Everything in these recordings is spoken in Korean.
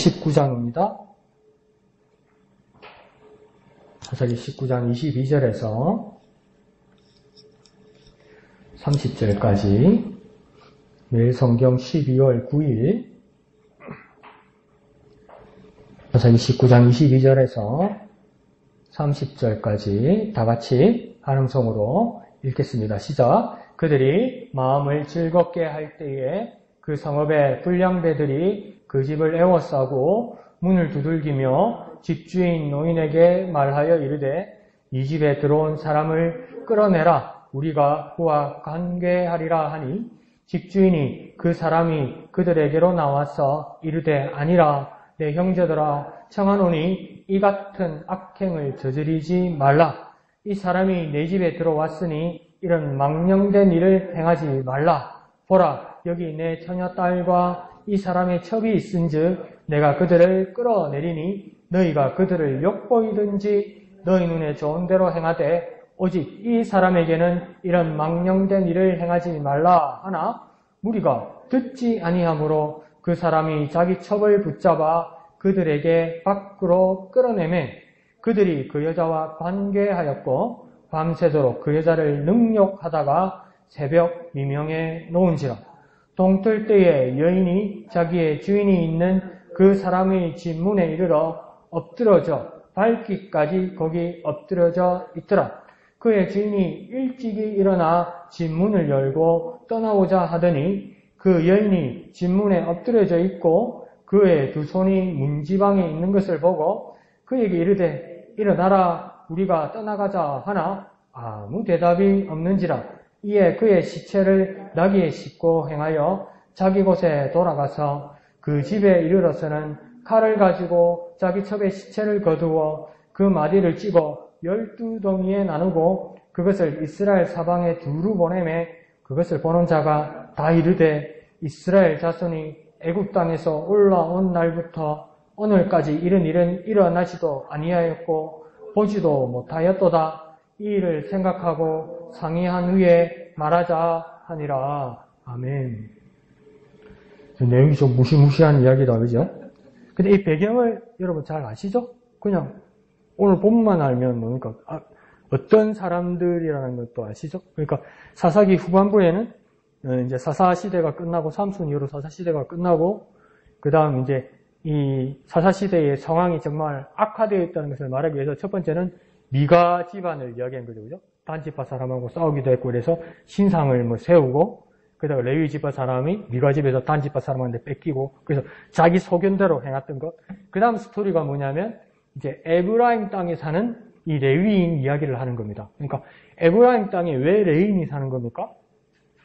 19장입니다. 사사기 19장 22절에서 30절까지 매일 성경 12월 9일 사사기 19장 22절에서 30절까지 다 같이 한음성으로 읽겠습니다. 시작. 그들이 마음을 즐겁게 할 때에 그 성읍의 불량배들이 그 집을 에워싸고 문을 두들기며 집주인 노인에게 말하여 이르되 이 집에 들어온 사람을 끌어내라. 우리가 그와 관계하리라 하니 집주인이 그 사람이 그들에게로 나와서 이르되 아니라 내 형제들아 청하노니 이 같은 악행을 저지르지 말라. 이 사람이 내 집에 들어왔으니 이런 망령된 일을 행하지 말라. 보라 여기 내 처녀딸과 이 사람의 첩이 있은즉 내가 그들을 끌어내리니 너희가 그들을 욕보이든지 너희 눈에 좋은 대로 행하되 오직 이 사람에게는 이런 망령된 일을 행하지 말라 하나 무리가 듣지 아니하므로 그 사람이 자기 첩을 붙잡아 그들에게 밖으로 끌어내매 그들이 그 여자와 관계하였고 밤새도록 그 여자를 능욕하다가 새벽 미명에 놓은지라. 동틀 때에 여인이 자기의 주인이 있는 그 사람의 집 문에 이르러 엎드러져 밟기까지 거기 엎드러져 있더라. 그의 주인이 일찍이 일어나 집 문을 열고 떠나오자 하더니 그 여인이 집 문에 엎드려져 있고 그의 두 손이 문지방에 있는 것을 보고 그에게 이르되 일어나라 우리가 떠나가자 하나 아무 대답이 없는지라. 이에 그의 시체를 나귀에 싣고 행하여 자기 곳에 돌아가서 그 집에 이르러서는 칼을 가지고 자기 첩의 시체를 거두어 그 마디를 찌고 12덩이에 나누고 그것을 이스라엘 사방에 두루 보내매 그것을 보는 자가 다 이르되 이스라엘 자손이 애굽 땅에서 올라온 날부터 오늘까지 이런 일은 일어나지도 아니하였고 보지도 못하였도다. 이 일을 생각하고 상의한 후에 말하자 하니라. 아멘. 내용이 좀 무시무시한 이야기다, 그죠? 근데 이 배경을 여러분 잘 아시죠? 그냥 오늘 본문만 알면 뭡니까? 어떤 사람들이라는 것도 아시죠? 그러니까 사사기 후반부에는 이제 사사 시대가 끝나고 삼순 이후로 사사 시대가 끝나고 그 다음 이제 이 사사 시대의 상황이 정말 악화되어 있다는 것을 말하기 위해서 첫 번째는 미가 집안을 이야기한 거죠, 그죠? 단지파 사람하고 싸우기도 했고 그래서 신상을 세우고 그다음에 레위 지파 사람이 미가 집에서 단지파 사람한테 뺏기고 그래서 자기 소견대로 행했던 것. 그 다음 스토리가 뭐냐면 이제 에브라임 땅에 사는 이 레위인 이야기를 하는 겁니다. 그러니까 에브라임 땅에 왜 레위인이 사는 겁니까?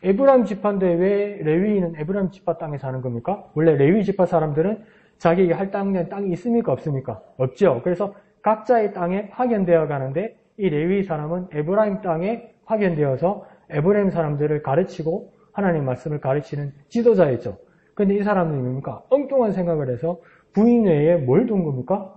에브라임 지파인데 왜 레위인은 에브라임 지파 땅에 사는 겁니까? 원래 레위 지파 사람들은 자기에게 할당된 땅이 있습니까? 없습니까? 없죠. 그래서 각자의 땅에 파견되어 가는데 이 레위 사람은 에브라임 땅에 파견되어서 에브라임 사람들을 가르치고 하나님 말씀을 가르치는 지도자였죠. 그런데 이 사람들이 뭡니까? 엉뚱한 생각을 해서 부인 외에 뭘 둔 겁니까?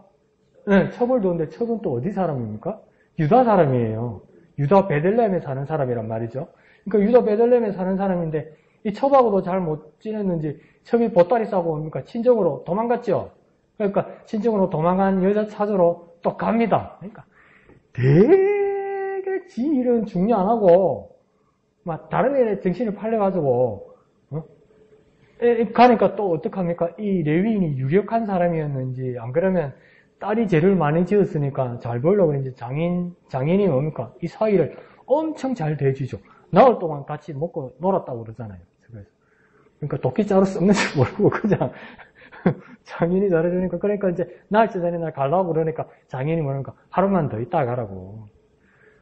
네, 첩을 뒀는데 첩은 또 어디 사람입니까? 유다 사람이에요. 유다 베들레헴에 사는 사람이란 말이죠. 그러니까 유다 베들레헴에 사는 사람인데 이 첩하고도 잘 못 지냈는지 첩이 보따리 싸고 뭡니까? 친정으로 도망갔죠. 그러니까 친정으로 도망간 여자 찾으러 또 갑니다. 그러니까 되게 지 일은 중요 안 하고 막 다른 일에 정신을 팔려가지고 가니까 또 어떡합니까? 이 레위인이 유력한 사람이었는지 안 그러면 딸이 죄를 많이 지었으니까 잘 벌려고 그런지 장인이 뭡니까? 이 사이를 엄청 잘 대해주죠. 나흘 동안 같이 먹고 놀았다고 그러잖아요. 그러니까 도끼자루 썩는지 모르고 그냥 장인이 잘해주니까 그러니까 이제 날짜 전에 날 가려고 그러니까 장인이 뭐니까 하루만 더 있다 가라고.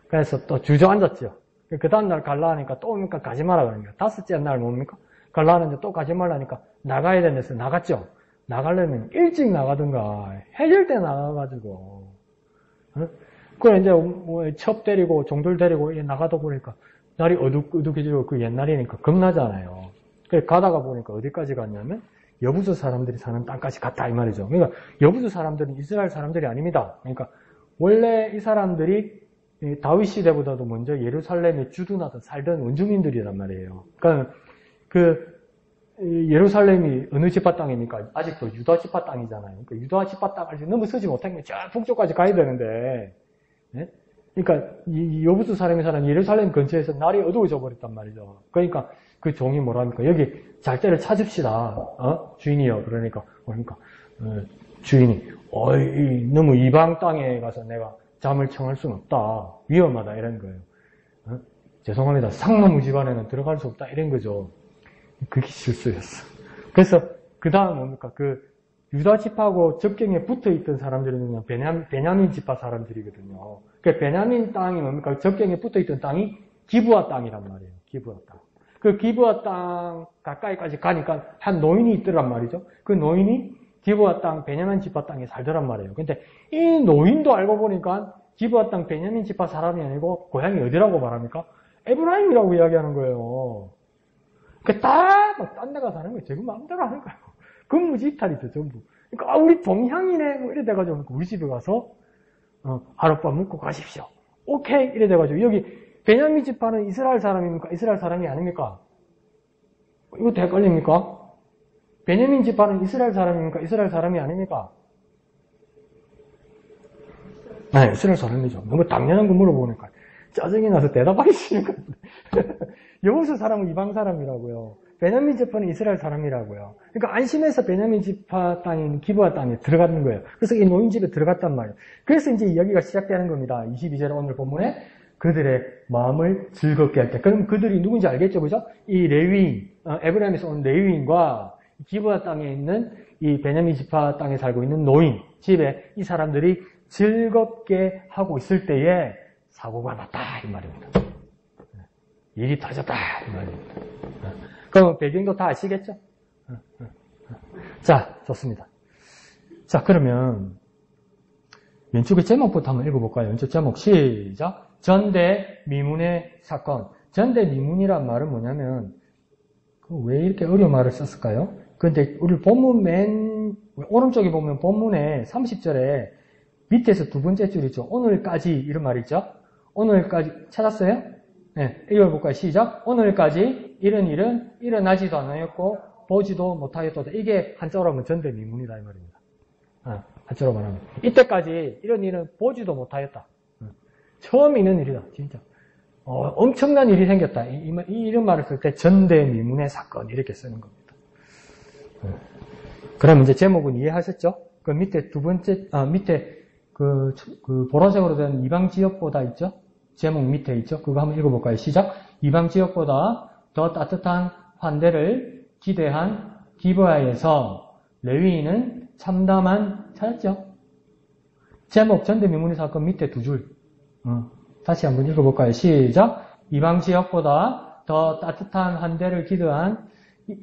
그래서 또 주저앉았죠. 그 다음날 갈라 하니까 또 오니까 가지 마라 그러니까 다섯째 날 뭡니까? 갈라 하는데 또 가지 말라니까 나가야 된다서 나갔죠. 나가려면 일찍 나가든가 해질 때 나가가지고 그래 이제 첩 데리고 종들 데리고 나가다 보니까 날이 어둑어둑해지고 그 옛날이니까 겁나잖아요. 그래 가다가 보니까 어디까지 갔냐면 여부수 사람들이 사는 땅까지 갔다 이 말이죠. 그러니까 여부수 사람들은 이스라엘 사람들이 아닙니다. 그러니까 원래 이 사람들이 다윗 시대보다도 먼저 예루살렘에 주둔하던 살던 원주민들이란 말이에요. 그러니까 그 예루살렘이 어느 지파 땅입니까? 아직도 유다 지파 땅이잖아요. 그러니까 유다 지파 땅을 넘어서지 못하면 저 북쪽까지 가야 되는데, 예? 그러니까 이 여부수 사람이 사는 예루살렘 근처에서 날이 어두워져 버렸단 말이죠. 그러니까 그 종이 뭐랍니까? 여기 잘 때를 찾읍시다. 주인이요. 그러니까 주인이 너무 이방 땅에 가서 내가 잠을 청할 수는 없다. 위험하다 이런 거예요. 죄송합니다. 상나무 집안에는 들어갈 수 없다 이런 거죠. 그게 실수였어. 그래서 그 다음 뭡니까? 그 유다 지파하고 접경에 붙어 있던 사람들은 베냐민 지파 사람들이거든요. 그 베냐민 땅이 뭡니까? 접경에 붙어 있던 땅이 기브아 땅이란 말이에요. 기브아 땅. 그 기브아 땅 가까이까지 가니까 한 노인이 있더란 말이죠. 그 노인이 기브아 땅 베냐민 지파 땅에 살더란 말이에요. 근데 이 노인도 알고 보니까 기브아 땅 베냐민 지파 사람이 아니고 고향이 어디라고 말합니까? 에브라임이라고 이야기하는 거예요. 그 딴 데 가서 하는 거예요. 제가 마음대로 하는 거예요. 근무지탈이죠, 전부. 그러니까, 우리 동향이네, 뭐, 이래 돼가지고, 우리 집에 가서, 하룻밤 묵고 가십시오. 오케이, 이래 돼가지고, 여기, 베냐민 지파는 이스라엘 사람입니까? 이스라엘 사람이 아닙니까? 이거 헷갈립니까? 베냐민 지파는 이스라엘 사람입니까? 이스라엘 사람이 아닙니까? 네, 이스라엘 사람이죠. 너무 당연한 거 물어보니까, 짜증이 나서 대답하기 싫은 거예요. 여호수 사람은 이방 사람이라고요. 베냐민 지파는 이스라엘 사람이라고요. 그러니까 안심해서 베냐민 지파 땅인 기브아 땅에 들어가는 거예요. 그래서 이 노인 집에 들어갔단 말이에요. 그래서 이제 이야기가 시작되는 겁니다. 22절 오늘 본문에 그들의 마음을 즐겁게 할 때. 그럼 그들이 누군지 알겠죠, 그죠? 이 레위인, 에브라임에서 온 레위인과 기브아 땅에 있는 이 베냐민 지파 땅에 살고 있는 노인 집에 이 사람들이 즐겁게 하고 있을 때에 사고가 났다 이 말입니다. 일이 터졌다 이 말입니다. 그럼 배경도 다 아시겠죠? 자, 좋습니다. 자, 그러면 왼쪽의 제목부터 한번 읽어볼까요? 왼쪽 제목 시작. 전대미문의 사건. 전대미문이란 말은 뭐냐면 왜 이렇게 어려운 말을 썼을까요? 근데 우리 본문 맨 오른쪽에 보면 본문에 30절에 밑에서 두 번째 줄이죠. 오늘까지 이런 말이 있죠. 오늘까지 찾았어요? 네, 읽어볼까요? 시작. 오늘까지 이런 일은 일어나지도 않았고 보지도 못하였도다. 이게 한자로 하면 전대미문이다 이 말입니다. 한자로 말하면 이때까지 이런 일은 보지도 못하였다. 처음 있는 일이다. 진짜 엄청난 일이 생겼다. 이런 말을 쓸 때 전대미문의 사건 이렇게 쓰는 겁니다. 그럼 이제 제목은 이해하셨죠? 그 밑에 두 번째 밑에 그 보라색으로 된 이방 지역보다 있죠? 제목 밑에 있죠? 그거 한번 읽어볼까요? 시작. 이방 지역보다 더 따뜻한 환대를 기대한 기브아에서 레위인은 참담한 찾았죠? 제목 전대미문의 사건 밑에 두 줄. 다시 한번 읽어볼까요? 시작. 이방 지역보다 더 따뜻한 환대를 기대한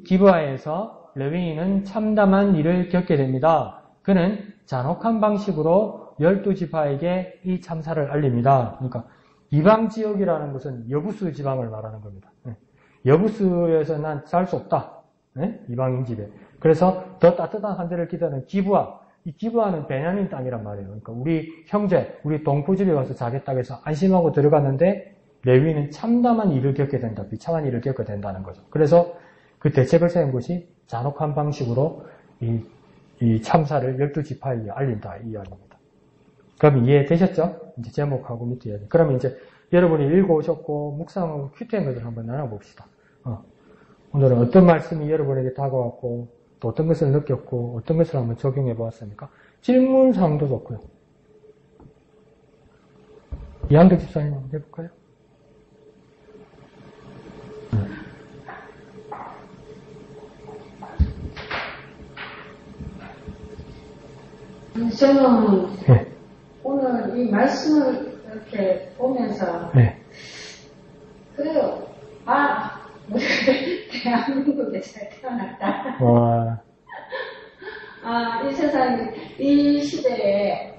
기브아에서 레위인은 참담한 일을 겪게 됩니다. 그는 잔혹한 방식으로 12지파에게 이 참사를 알립니다. 그러니까 이방 지역이라는 것은 여부수 지방을 말하는 겁니다. 여부수에서 난 살 수 없다. 이방인 집에. 그래서 더 따뜻한 환대를 기대하는 기브아. 이 기브아는 베냐민 땅이란 말이에요. 그러니까 우리 형제, 우리 동포 집에 가서 자겠다 해서 안심하고 들어갔는데 레위는 참담한 일을 겪게 된다. 비참한 일을 겪게 된다는 거죠. 그래서 그 대책을 세운 것이 잔혹한 방식으로 이 참사를 12지파에게 알린다. 이 이야기입니다. 그럼 이해되셨죠? 이제 제목하고 밑에 이야기. 그러면 이제 여러분이 읽어오셨고 묵상하고 큐티한 것을 한번 나눠봅시다. 오늘은 어떤 말씀이 여러분에게 다가왔고 또 어떤 것을 느꼈고 어떤 것을 한번 적용해 보았습니까? 질문사항도 좋고요. 이한덕 집사님 한번 해볼까요? 저는 오늘 이 말씀을 이렇게 보면서 그래요. 대한민국에 잘 태어났다. 이 세상, 이 시대에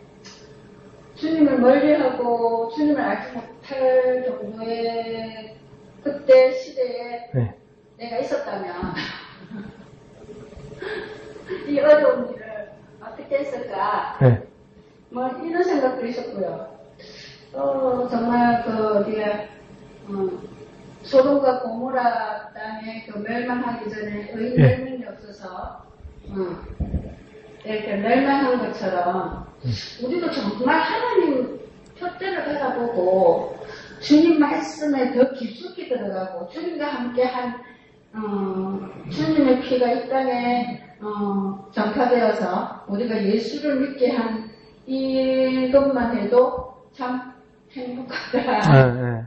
주님을 멀리하고 주님을 알지 못할 정도의 그때 시대에 내가 있었다면 이 어려운 일을 어떻게 했을까? 뭐 이런 생각도 있었고요. 정말 소돔과 고모라 땅에 그 멸망하기 전에 의인 예. 명이 없어서 이렇게 멸망한 것처럼 우리도 정말 하나님 표대를 바라보고 주님 말씀에 더 깊숙이 들어가고 주님과 함께한 주님의 피가 이 땅에 전파되어서 우리가 예수를 믿게 한 이것만 해도 참 행복하다. 네.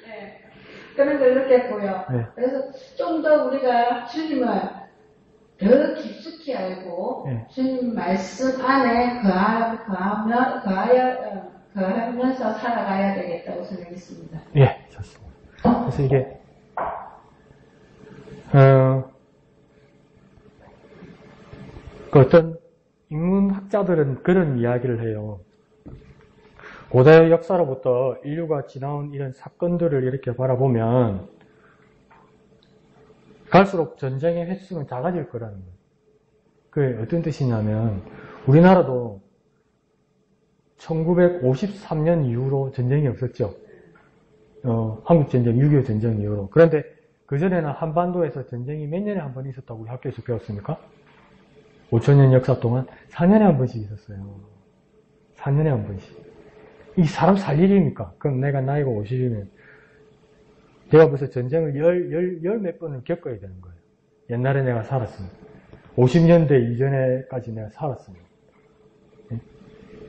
네. 그런 걸 느꼈고요. 네. 그래서 좀 더 우리가 주님을 더 깊숙이 알고 네. 주님 말씀 안에 거하면서 살아가야 되겠다고 생각했습니다. 예, 좋습니다. 그래서 이게 그 어떤 인문학자들은 그런 이야기를 해요. 고대 역사로부터 인류가 지나온 이런 사건들을 이렇게 바라보면 갈수록 전쟁의 횟수는 작아질 거라는 거예요. 그게 어떤 뜻이냐면 우리나라도 1953년 이후로 전쟁이 없었죠. 한국전쟁, 6.25 전쟁 이후로. 그런데 그전에는 한반도에서 전쟁이 몇 년에 한 번 있었다고 우리 학교에서 배웠습니까? 5천년 역사 동안 4년에 한 번씩 있었어요. 4년에 한 번씩. 이 사람 살 일입니까? 그럼 내가 나이가 50이면 내가 벌써 전쟁을 열 몇 번을 겪어야 되는 거예요. 옛날에 내가 살았습니다. 50년대 이전에까지 내가 살았습니다.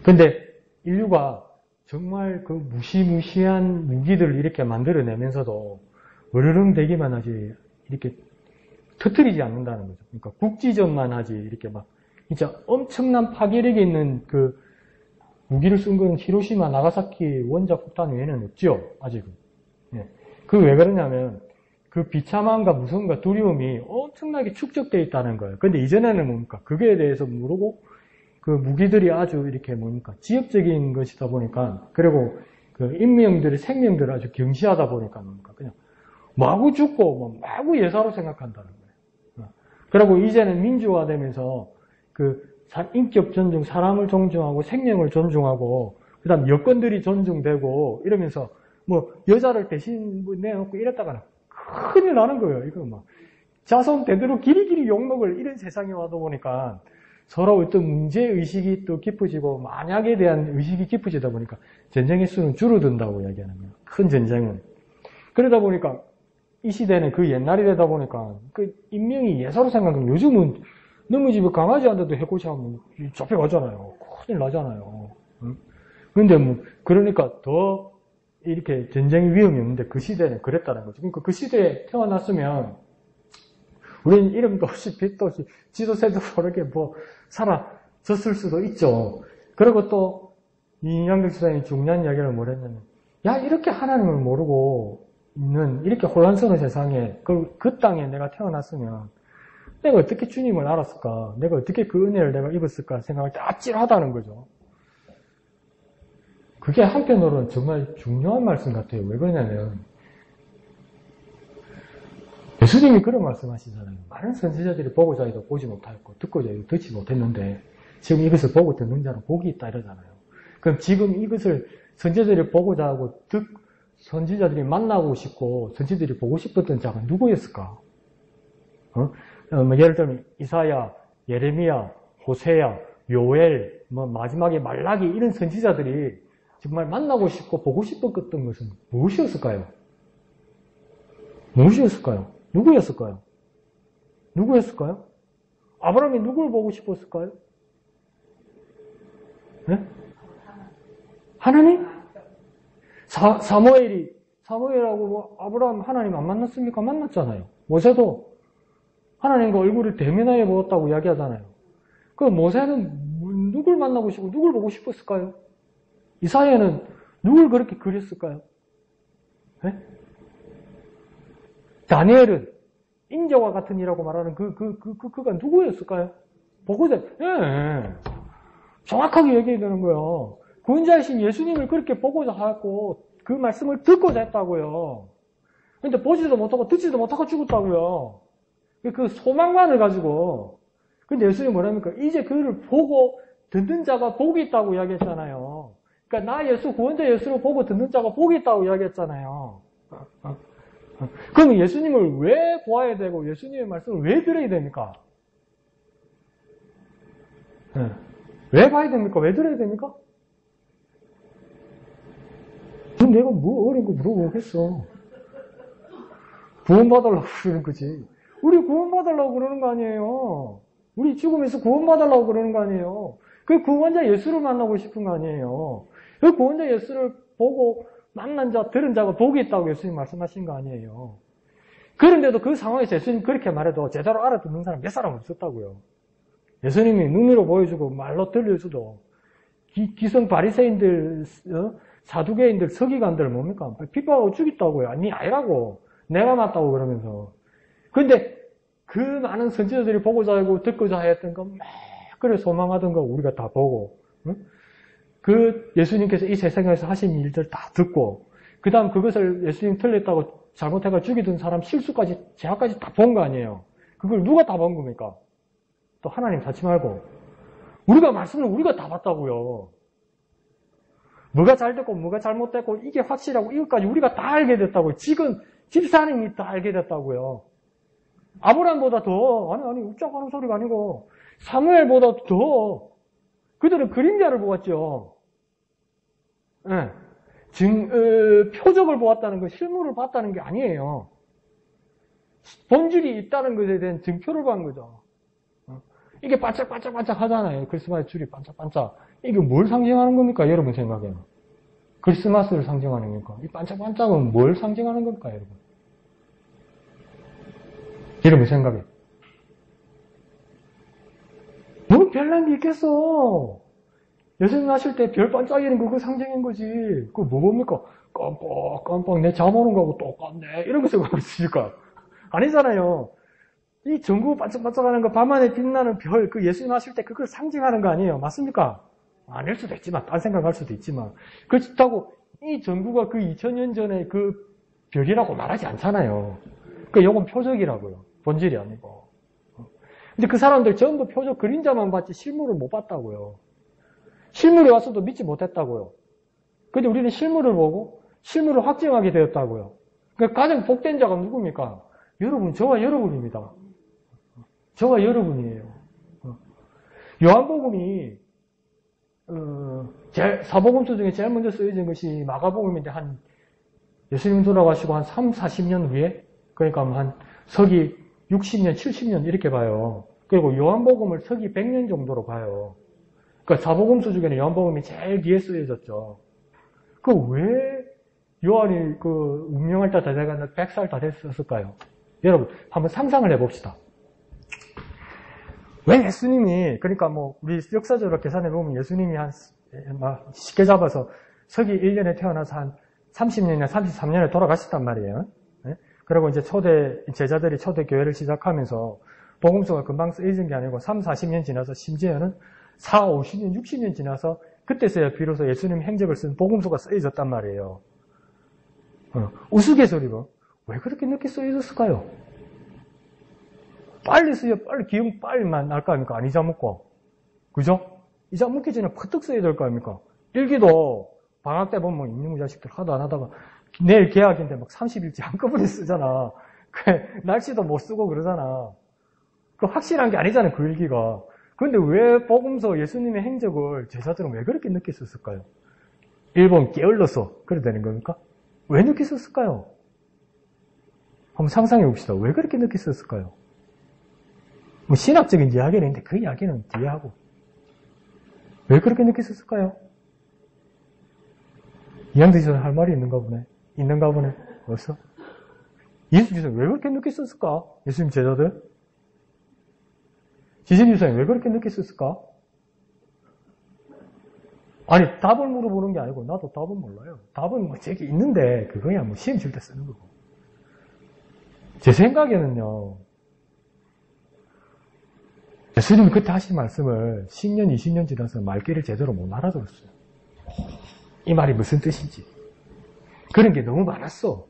근데 인류가 정말 그 무시무시한 무기들을 이렇게 만들어내면서도 으르렁 대기만 하지 이렇게 터뜨리지 않는다는 거죠. 그러니까 국지전만 하지 이렇게 막 진짜 엄청난 파괴력이 있는 그 무기를 쓴 건 히로시마, 나가사키 원자 폭탄 외에는 없죠. 아직은. 예. 그 왜 그러냐면 그 비참함과 무서움과 두려움이 엄청나게 축적되어 있다는 거예요. 근데 이전에는 뭡니까? 그거에 대해서 모르고 그 무기들이 아주 이렇게 뭡니까? 지역적인 것이다 보니까 그리고 그 인명들의 생명들을 아주 경시하다 보니까 뭡니까? 그냥 마구 죽고 뭐 마구 예사로 생각한다는 거예요. 그리고 이제는 민주화되면서 그 인격 존중, 사람을 존중하고 생명을 존중하고 그다음 여건들이 존중되고 이러면서 뭐 여자를 대신 내놓고 이랬다가는 큰일 나는 거예요. 이거 막 자손 대대로 길이길이 욕먹을 이런 세상에 와다 보니까 서로 어떤 문제의식이 또 깊어지고 만약에 대한 의식이 깊어지다 보니까 전쟁의 수는 줄어든다고 이야기하는 거예요. 큰 전쟁은. 그러다 보니까 이 시대는 그 옛날이 되다 보니까 그 인명이 예사로 생각하면 요즘은 너무 집에 강아지 한 대도 해코지하면 잡혀가잖아요. 큰일 나잖아요. 근데 뭐 그러니까 더 이렇게 전쟁 위험이 없는데 그 시대는 그랬다는 거죠. 그러니까 그 시대에 태어났으면 우리는 이름도 없이 빛도 없이 지도 새도 모르게 뭐 사라졌을 수도 있죠. 그리고 또 이양덕 지사님이 중요한 이야기를 뭐랬냐면 야 이렇게 하나님을 모르고 있는 이렇게 혼란스러운 세상에 그 땅에 내가 태어났으면 내가 어떻게 주님을 알았을까? 내가 어떻게 그 은혜를 내가 입었을까? 생각할 때 아찔하다는 거죠. 그게 한편으로는 정말 중요한 말씀 같아요. 왜 그러냐면 예수님이 그런 말씀 하시잖아요. 많은 선지자들이 보고자 해도 보지 못하였고 듣고자 해도 듣지 못했는데 지금 이것을 보고 듣는 자는 복이 있다 이러잖아요. 그럼 지금 이것을 선지자들이 보고자 하고 선지자들이 만나고 싶고 선지자들이 보고 싶었던 자가 누구였을까? 예를 들면 이사야, 예레미야, 호세야, 요엘, 마지막에 말라기 이런 선지자들이 정말 만나고 싶고 보고 싶었던 것은 무엇이었을까요? 무엇이었을까요? 누구였을까요? 누구였을까요? 아브라함이 누구를 보고 싶었을까요? 네? 하나님? 사무엘하고 뭐 아브라함 하나님 안 만났습니까? 만났잖아요. 모세도 하나님과 얼굴을 대면하여 보았다고 이야기하잖아요. 그 모세는 누굴 만나고 싶고 누굴 보고 싶었을까요? 이사야는 누굴 그렇게 그렸을까요? 네? 다니엘은 인자와 같은 이라고 말하는 그가 누구였을까요? 보고자, 예. 정확하게 얘기해야 되는 거예요. 구원자이신 예수님을 그렇게 보고자 하고 그 말씀을 듣고자 했다고요. 근데 보지도 못하고 듣지도 못하고 죽었다고요. 그 소망만을 가지고. 근데 예수님이 뭐랍니까? 이제 그를 보고 듣는 자가 복이 있다고 이야기했잖아요. 그러니까 나 예수, 구원자 예수를 보고 듣는 자가 복이 있다고 이야기했잖아요. 그럼 예수님을 왜 보아야 되고 예수님의 말씀을 왜 들어야 됩니까? 왜 봐야 됩니까? 왜 들어야 됩니까? 그럼 내가 뭐 어려운 거 물어보겠어. 구원받으려고 그러는 거지. 우리 구원받으려고 그러는 거 아니에요. 우리 죽음에서 구원받으려고 그러는 거 아니에요. 그 구원자 예수를 만나고 싶은 거 아니에요. 그 구원자 예수를 보고 만난 자, 들은 자가 복이 있다고 예수님 말씀하신 거 아니에요. 그런데도 그 상황에서 예수님 그렇게 말해도 제대로 알아듣는 사람 몇 사람 없었다고요. 예수님이 눈으로 보여주고 말로 들려주도 기성 바리새인들, 사두개인들, 서기관들 뭡니까? 핍박하고 죽였다고요. 아니 아니라고. 내가 맞다고 그러면서. 근데 그 많은 선지자들이 보고자 하고 듣고자 했던 거 막 그래 소망하던 거 우리가 다 보고, 그 예수님께서 이 세상에서 하신 일들 다 듣고, 그 다음 그것을 예수님 틀렸다고 잘못해가 죽이던 사람 실수까지, 제약까지 다 본 거 아니에요. 그걸 누가 다 본 겁니까? 또 하나님 찾지 말고. 우리가 말씀을 우리가 다 봤다고요. 뭐가 잘 됐고 뭐가 잘못됐고 이게 확실하고 이것까지 우리가 다 알게 됐다고요. 지금 집사님이 다 알게 됐다고요. 아브라함보다 더, 아니 웃자고 소리가 아니고 사무엘보다 더 그들은 그림자를 보았죠. 네. 표적을 보았다는 거, 실물을 봤다는 게 아니에요. 본질이 있다는 것에 대한 증표를 본 거죠. 이게 반짝반짝 하잖아요. 크리스마스 줄이 반짝반짝. 이게 뭘 상징하는 겁니까? 여러분 생각에는. 크리스마스를 상징하는 겁니까? 이 반짝반짝은 뭘 상징하는 겁니까? 여러분 생각에. 뭐 별난 게 있겠어. 예수님 하실 때 별 반짝이는 그거 상징인 거지. 그거 뭡니까? 깜빡 내 잠 오는 거하고 똑같네. 이런 거 생각하십니까? 아니잖아요. 이 전구 반짝반짝하는 거, 밤하늘 빛나는 별, 그 예수님 하실 때 그걸 상징하는 거 아니에요. 맞습니까? 아닐 수도 있지만, 딴 생각할 수도 있지만. 그렇다고 이 전구가 그 2000년 전에 그 별이라고 말하지 않잖아요. 그 요건 표적이라고요. 본질이 아니고. 근데 그 사람들 전부 표적 그림자만 봤지 실물을 못 봤다고요. 실물이 왔어도 믿지 못했다고요. 근데 우리는 실물을 보고 실물을 확증하게 되었다고요. 그러니까 가장 복된 자가 누굽니까? 여러분, 저와 여러분입니다. 저와 여러분이에요. 요한복음이 사복음서 중에 제일 먼저 쓰여진 것이 마가복음인데 예수님 돌아가시고 한 3, 40년 후에, 그러니까 한 서기 60년, 70년 이렇게 봐요. 그리고 요한복음을 서기 100년 정도로 봐요. 그러니까 사복음서 중에는 요한복음이 제일 뒤에 쓰여졌죠. 왜 요한이 운명할 때 다 돼가 100살 다 됐었을까요? 여러분, 한번 상상을 해봅시다. 왜 예수님이, 그러니까 우리 역사적으로 계산해보면 예수님이 쉽게 잡아서 서기 1년에 태어나서 한 30년이나 33년에 돌아가셨단 말이에요. 네? 그리고 이제 제자들이 초대교회를 시작하면서 복음서가 금방 쓰여진 게 아니고 3, 40년 지나서 심지어는 4, 50년, 60년 지나서 그때서야 비로소 예수님 행적을 쓴 복음서가 쓰여졌단 말이에요. 우스갯소리로 왜 그렇게 늦게 쓰여졌을까요? 빨리 기억 빨리만 날 거 아닙니까? 안 잊어먹고. 그죠? 잊어먹기 전에 퍼뜩 써야 될 거 아닙니까? 일기도 방학 때 보면 있는 자식들 하도 안 하다가 내일 개학인데 막 30일째 한꺼번에 쓰잖아. 날씨도 못 쓰고 그러잖아. 그 확실한 게 아니잖아요, 그 일기가. 그런데 왜 복음서 예수님의 행적을 제자들은 왜 그렇게 늦게 썼을까요? 일본 게을러서 그래 되는 겁니까? 왜 늦게 썼을까요? 한번 상상해 봅시다. 왜 그렇게 늦게 썼을까요? 신학적인 이야기는 있는데 그 이야기는 뒤에 하고. 왜 그렇게 늦게 썼을까요? 이양대 전에 할 말이 있는가 보네. 없어? 예수님께서 왜 그렇게 늦게 썼을까? 예수님 제자들? 지신유사님 왜 그렇게 늦게 썼을까? 아니, 답을 물어보는 게 아니고, 나도 답은 몰라요. 답은 제게 있는데, 그거야 시험 칠 때 쓰는 거고. 제 생각에는요, 예수님이 그때 하신 말씀을 10년, 20년 지나서 말귀를 제대로 못 알아들었어요. 이 말이 무슨 뜻인지. 그런 게 너무 많았어.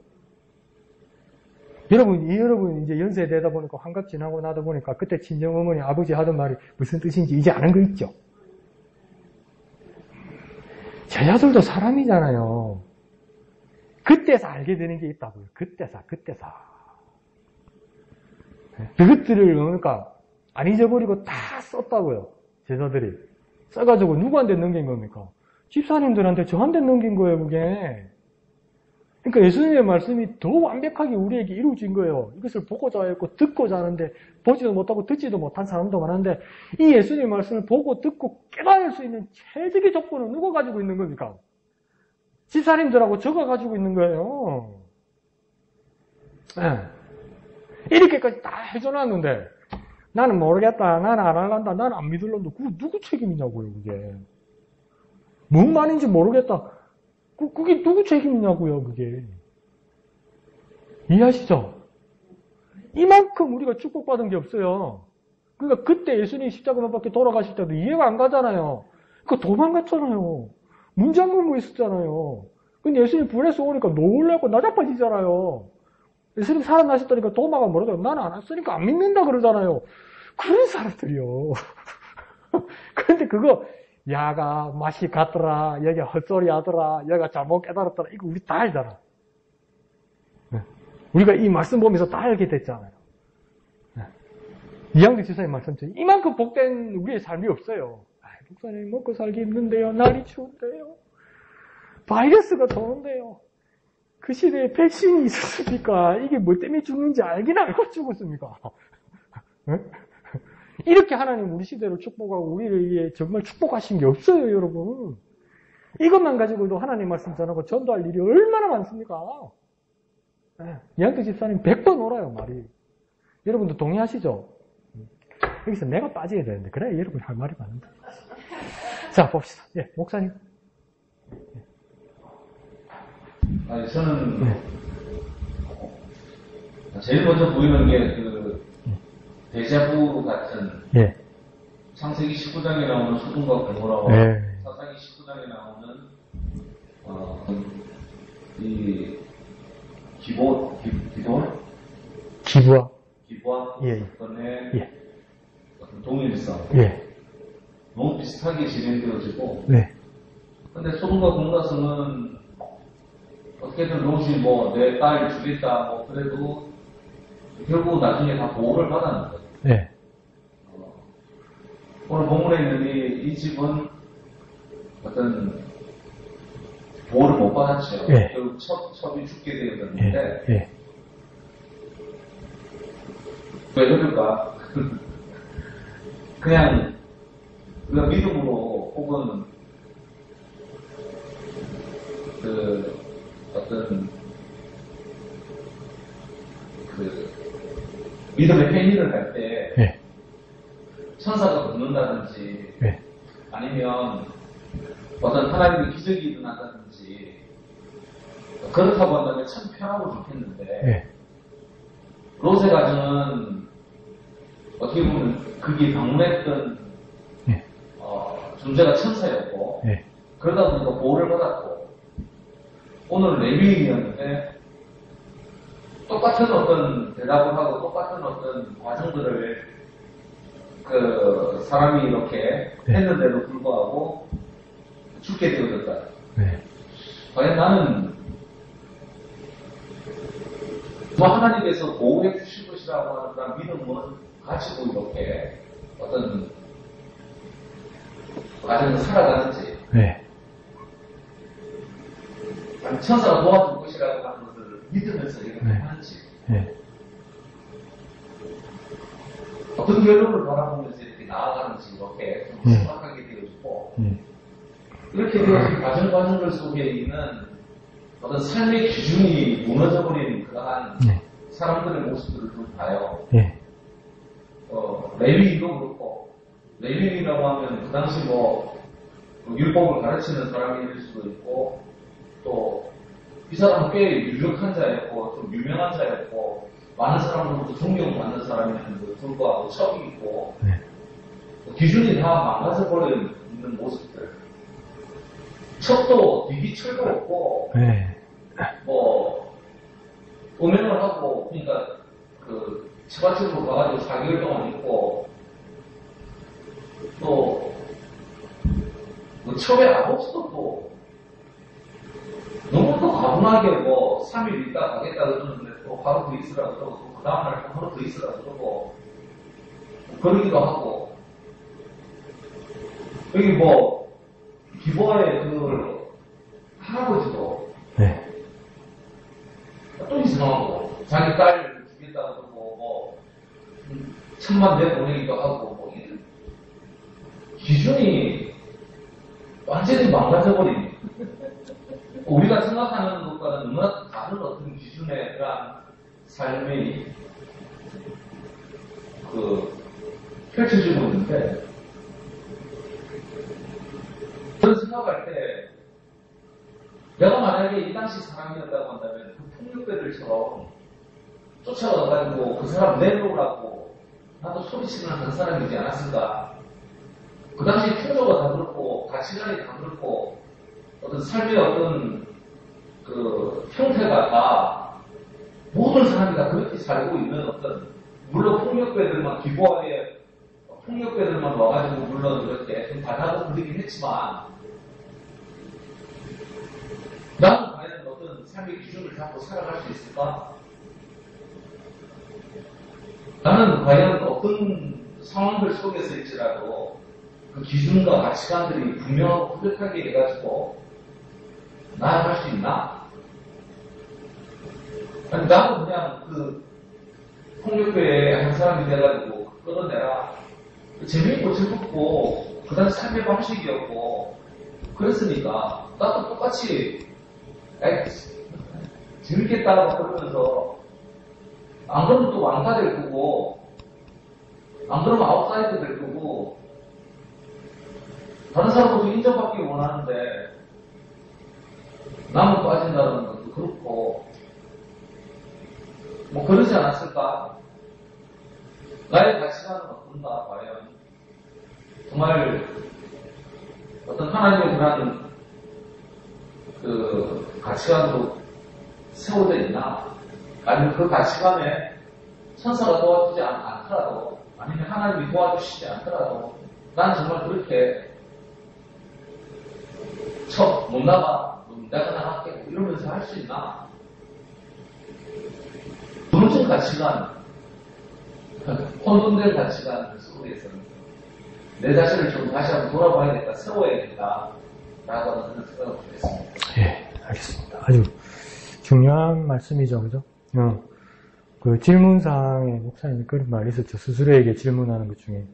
여러분 이제 연세 되다 보니까 환갑 지나고 나다 보니까 그때 친정어머니, 아버지 하던 말이 무슨 뜻인지 이제 아는 거 있죠? 제자들도 사람이잖아요. 그때서 알게 되는 게 있다고요. 그때서. 그것들을 그러니까 안 잊어버리고 다 썼다고요. 제자들이. 써가지고 누구한테 넘긴 겁니까? 집사님들한테 저한테 넘긴 거예요, 그게. 그러니까 예수님의 말씀이 더 완벽하게 우리에게 이루어진 거예요. 이것을 보고자 했고 듣고자 하는데 보지도 못하고 듣지도 못한 사람도 많은데 이 예수님의 말씀을 보고 듣고 깨달을 수 있는 최적의 조건은 누가 가지고 있는 겁니까? 집사님들하고 저가 가지고 있는 거예요. 네. 이렇게까지 다 해줘놨는데 나는 모르겠다, 나는 안 할란다, 나는 안 믿을란다. 그거 누구 책임이냐고요, 그게. 뭔 말인지 모르겠다. 그게 누구 책임이냐고요, 그게. 이해하시죠? 이만큼 우리가 축복받은 게 없어요. 그러니까 그때 예수님이 십자가만 밖에 돌아가실 때도 이해가 안 가잖아요. 그러니까 도망갔잖아요. 문 잠그고 있었잖아요. 근데 예수님 불에서 오니까 놀라고 나자빠지잖아요. 예수님 살아나셨다니까 도마가 뭐라고 나는 안 왔으니까 안 믿는다 그러잖아요. 그런 사람들이요. 그런데 그거 야가 맛이 같더라, 여기가 헛소리 하더라, 여기가 잘못 깨달았더라, 이거 우리 다 알잖아. 우리가 이 말씀 보면서 다 알게 됐잖아요. 이양대 지사의 말씀처럼 이만큼 복된 우리의 삶이 없어요. 목사님 먹고 살기 힘든데요, 날이 추운데요, 바이러스가 도는데요, 그 시대에 백신이 있었습니까? 이게 뭐 때문에 죽는지 알긴 알고 죽었습니까? 이렇게 하나님 우리 시대를 축복하고 우리를 위해 정말 축복하신 게 없어요, 여러분. 이것만 가지고도 하나님 말씀 전하고 전도할 일이 얼마나 많습니까? 이양태 집사님 100번 오라요, 말이. 여러분도 동의하시죠? 여기서 내가 빠져야 되는데 그래야 여러분 할 말이 많은데. 자, 봅시다. 예, 목사님. 아니, 저는 제일 먼저 보이는 게 데자부 같은 창세기 19장에 나오는 소돔과 고모라와 사사기 19장에 나오는 이 기부와 사건의 어떤 동일성 너무 비슷하게 진행되어지고 근데 소돔과 고모라서는 어떻게든 롯이 뭐 내 딸 주겠다 뭐 그래도 결국 나중에 다 보호를 받았는 거예요. 오늘 본문에 있는 이 집은 어떤 보호를 못 받았죠. 결국 첩이 죽게 되었는데 왜 그럴까? 그냥 우리가 믿음으로 혹은 어떤 믿음의 행위를 할 때 천사가 붙는다든지 아니면 어떤 하나님의 기적이 일어난다든지 그렇다고 한다면 참 편하고 좋겠는데 롯의 가정은 어떻게 보면 그게 방문했던 존재가 천사였고 그러다 보니까 보호를 받았고 오늘 레위인이었는데 똑같은 어떤 대답을 하고 똑같은 어떤 과정들을 그 사람이 이렇게 했는데도 불구하고 죽게 되어졌다. 과연 나는 하나님께서 보호해 주실 것이라고 하는 그런 믿음은 가지고 이렇게 어떤 과정을 살아가는지 천사가 도와줄 것이라고 하는 것을 믿으면서 이렇게 하는지 어떤 결론을 바라보면서 이렇게 나아가는지 이렇게 좀 생각하게 되어지고 이렇게 되어진 과정들 속에 있는 어떤 삶의 기준이 무너져버린 그러한 사람들의 모습들을 좀 봐요. 레위인도 그렇고 레위인이라고 하면 그 당시 뭐 율법을 가르치는 사람일 수도 있고 또 이 사람은 꽤 유력한 자였고 좀 유명한 자였고 많은 사람으로부터 존경받는 사람이었는데 불구하고 척이 있고 기준이 다 망가져버려 있는 모습들. 척도 비기철도 없고 뭐 음행을 하고 그러니까 그 처갓집으로 가가지고 4개월 동안 있고 또 뭐 첩의 아버지도 또 너무 또 가분하고 급하게 뭐 3일 있다 가겠다 그러는데 또 하루 더 있으라 그러고 그 다음날 또 하루 더 있으라 그러고 그러기도 하고 여기 뭐 기부와의 그 할아버지도 네. 또 이상하고 자기 딸 주겠다 그러고 뭐 천만 내보내기도 하고 뭐 이런 기준이 완전히 망가져버린 우리가 생각하는 것과는 너무나 다른 어떤 기준에 대한 삶이 펼쳐지고 있는데 그런 생각할 때 내가 만약에 이 당시 사람이었다고 한다면 그 폭력배들처럼 쫓아가가지고 그 사람 내놓으라고 나도 소리치는 한 사람이지 않았을까. 그 당시 풍조가 다 그렇고 가치관이 다 그렇고 어떤 삶의 어떤 그 형태가 다 모든 사람이 다 그렇게 살고 있는 어떤 물론 폭력배들만 기부하에 폭력배들만 와가지고 물론 그렇게 좀 달라고 부르긴 했지만 나는 과연 어떤 삶의 기준을 잡고 살아갈 수 있을까? 나는 과연 어떤 상황들 속에서일지라도 그 기준과 가치관들이 분명하고 뚜렷하게 해가지고 나아갈 수 있나? 아니, 나도 그냥 그 폭력배의 한 사람이 돼가지고 끌어내라. 재미있고 즐겁고 그 당시 삶의 방식이었고 그랬으니까 나도 똑같이 재밌겠다 그러면서 안 그러면 또 왕따 될 거고 안 그러면 아웃사이더 될 거고 다른 사람도 인정받기 원하는데 나무 빠진다는 것도 그렇고 뭐 그러지 않았을까? 나의 가치관은 어떤가 과연 정말 어떤 하나님의 그런 그 가치관으로 세워져 있나? 아니면 그 가치관에 천사가 도와주지 않더라도 아니면 하나님이 도와주시지 않더라도 난 정말 그렇게 못 나가 내가 나갈게 이러면서 할 수 있나? 무너진 가치관 혼돈된 가치관 속에서는 내 자신을 좀 다시 한번 돌아봐야겠다 세워야겠다 라고 하는 생각을 했습니다. 예, 알겠습니다. 아주 중요한 말씀이죠, 그죠? 그 질문상에 목사님이 그런 말이 있었죠. 스스로에게 질문하는 것 중에.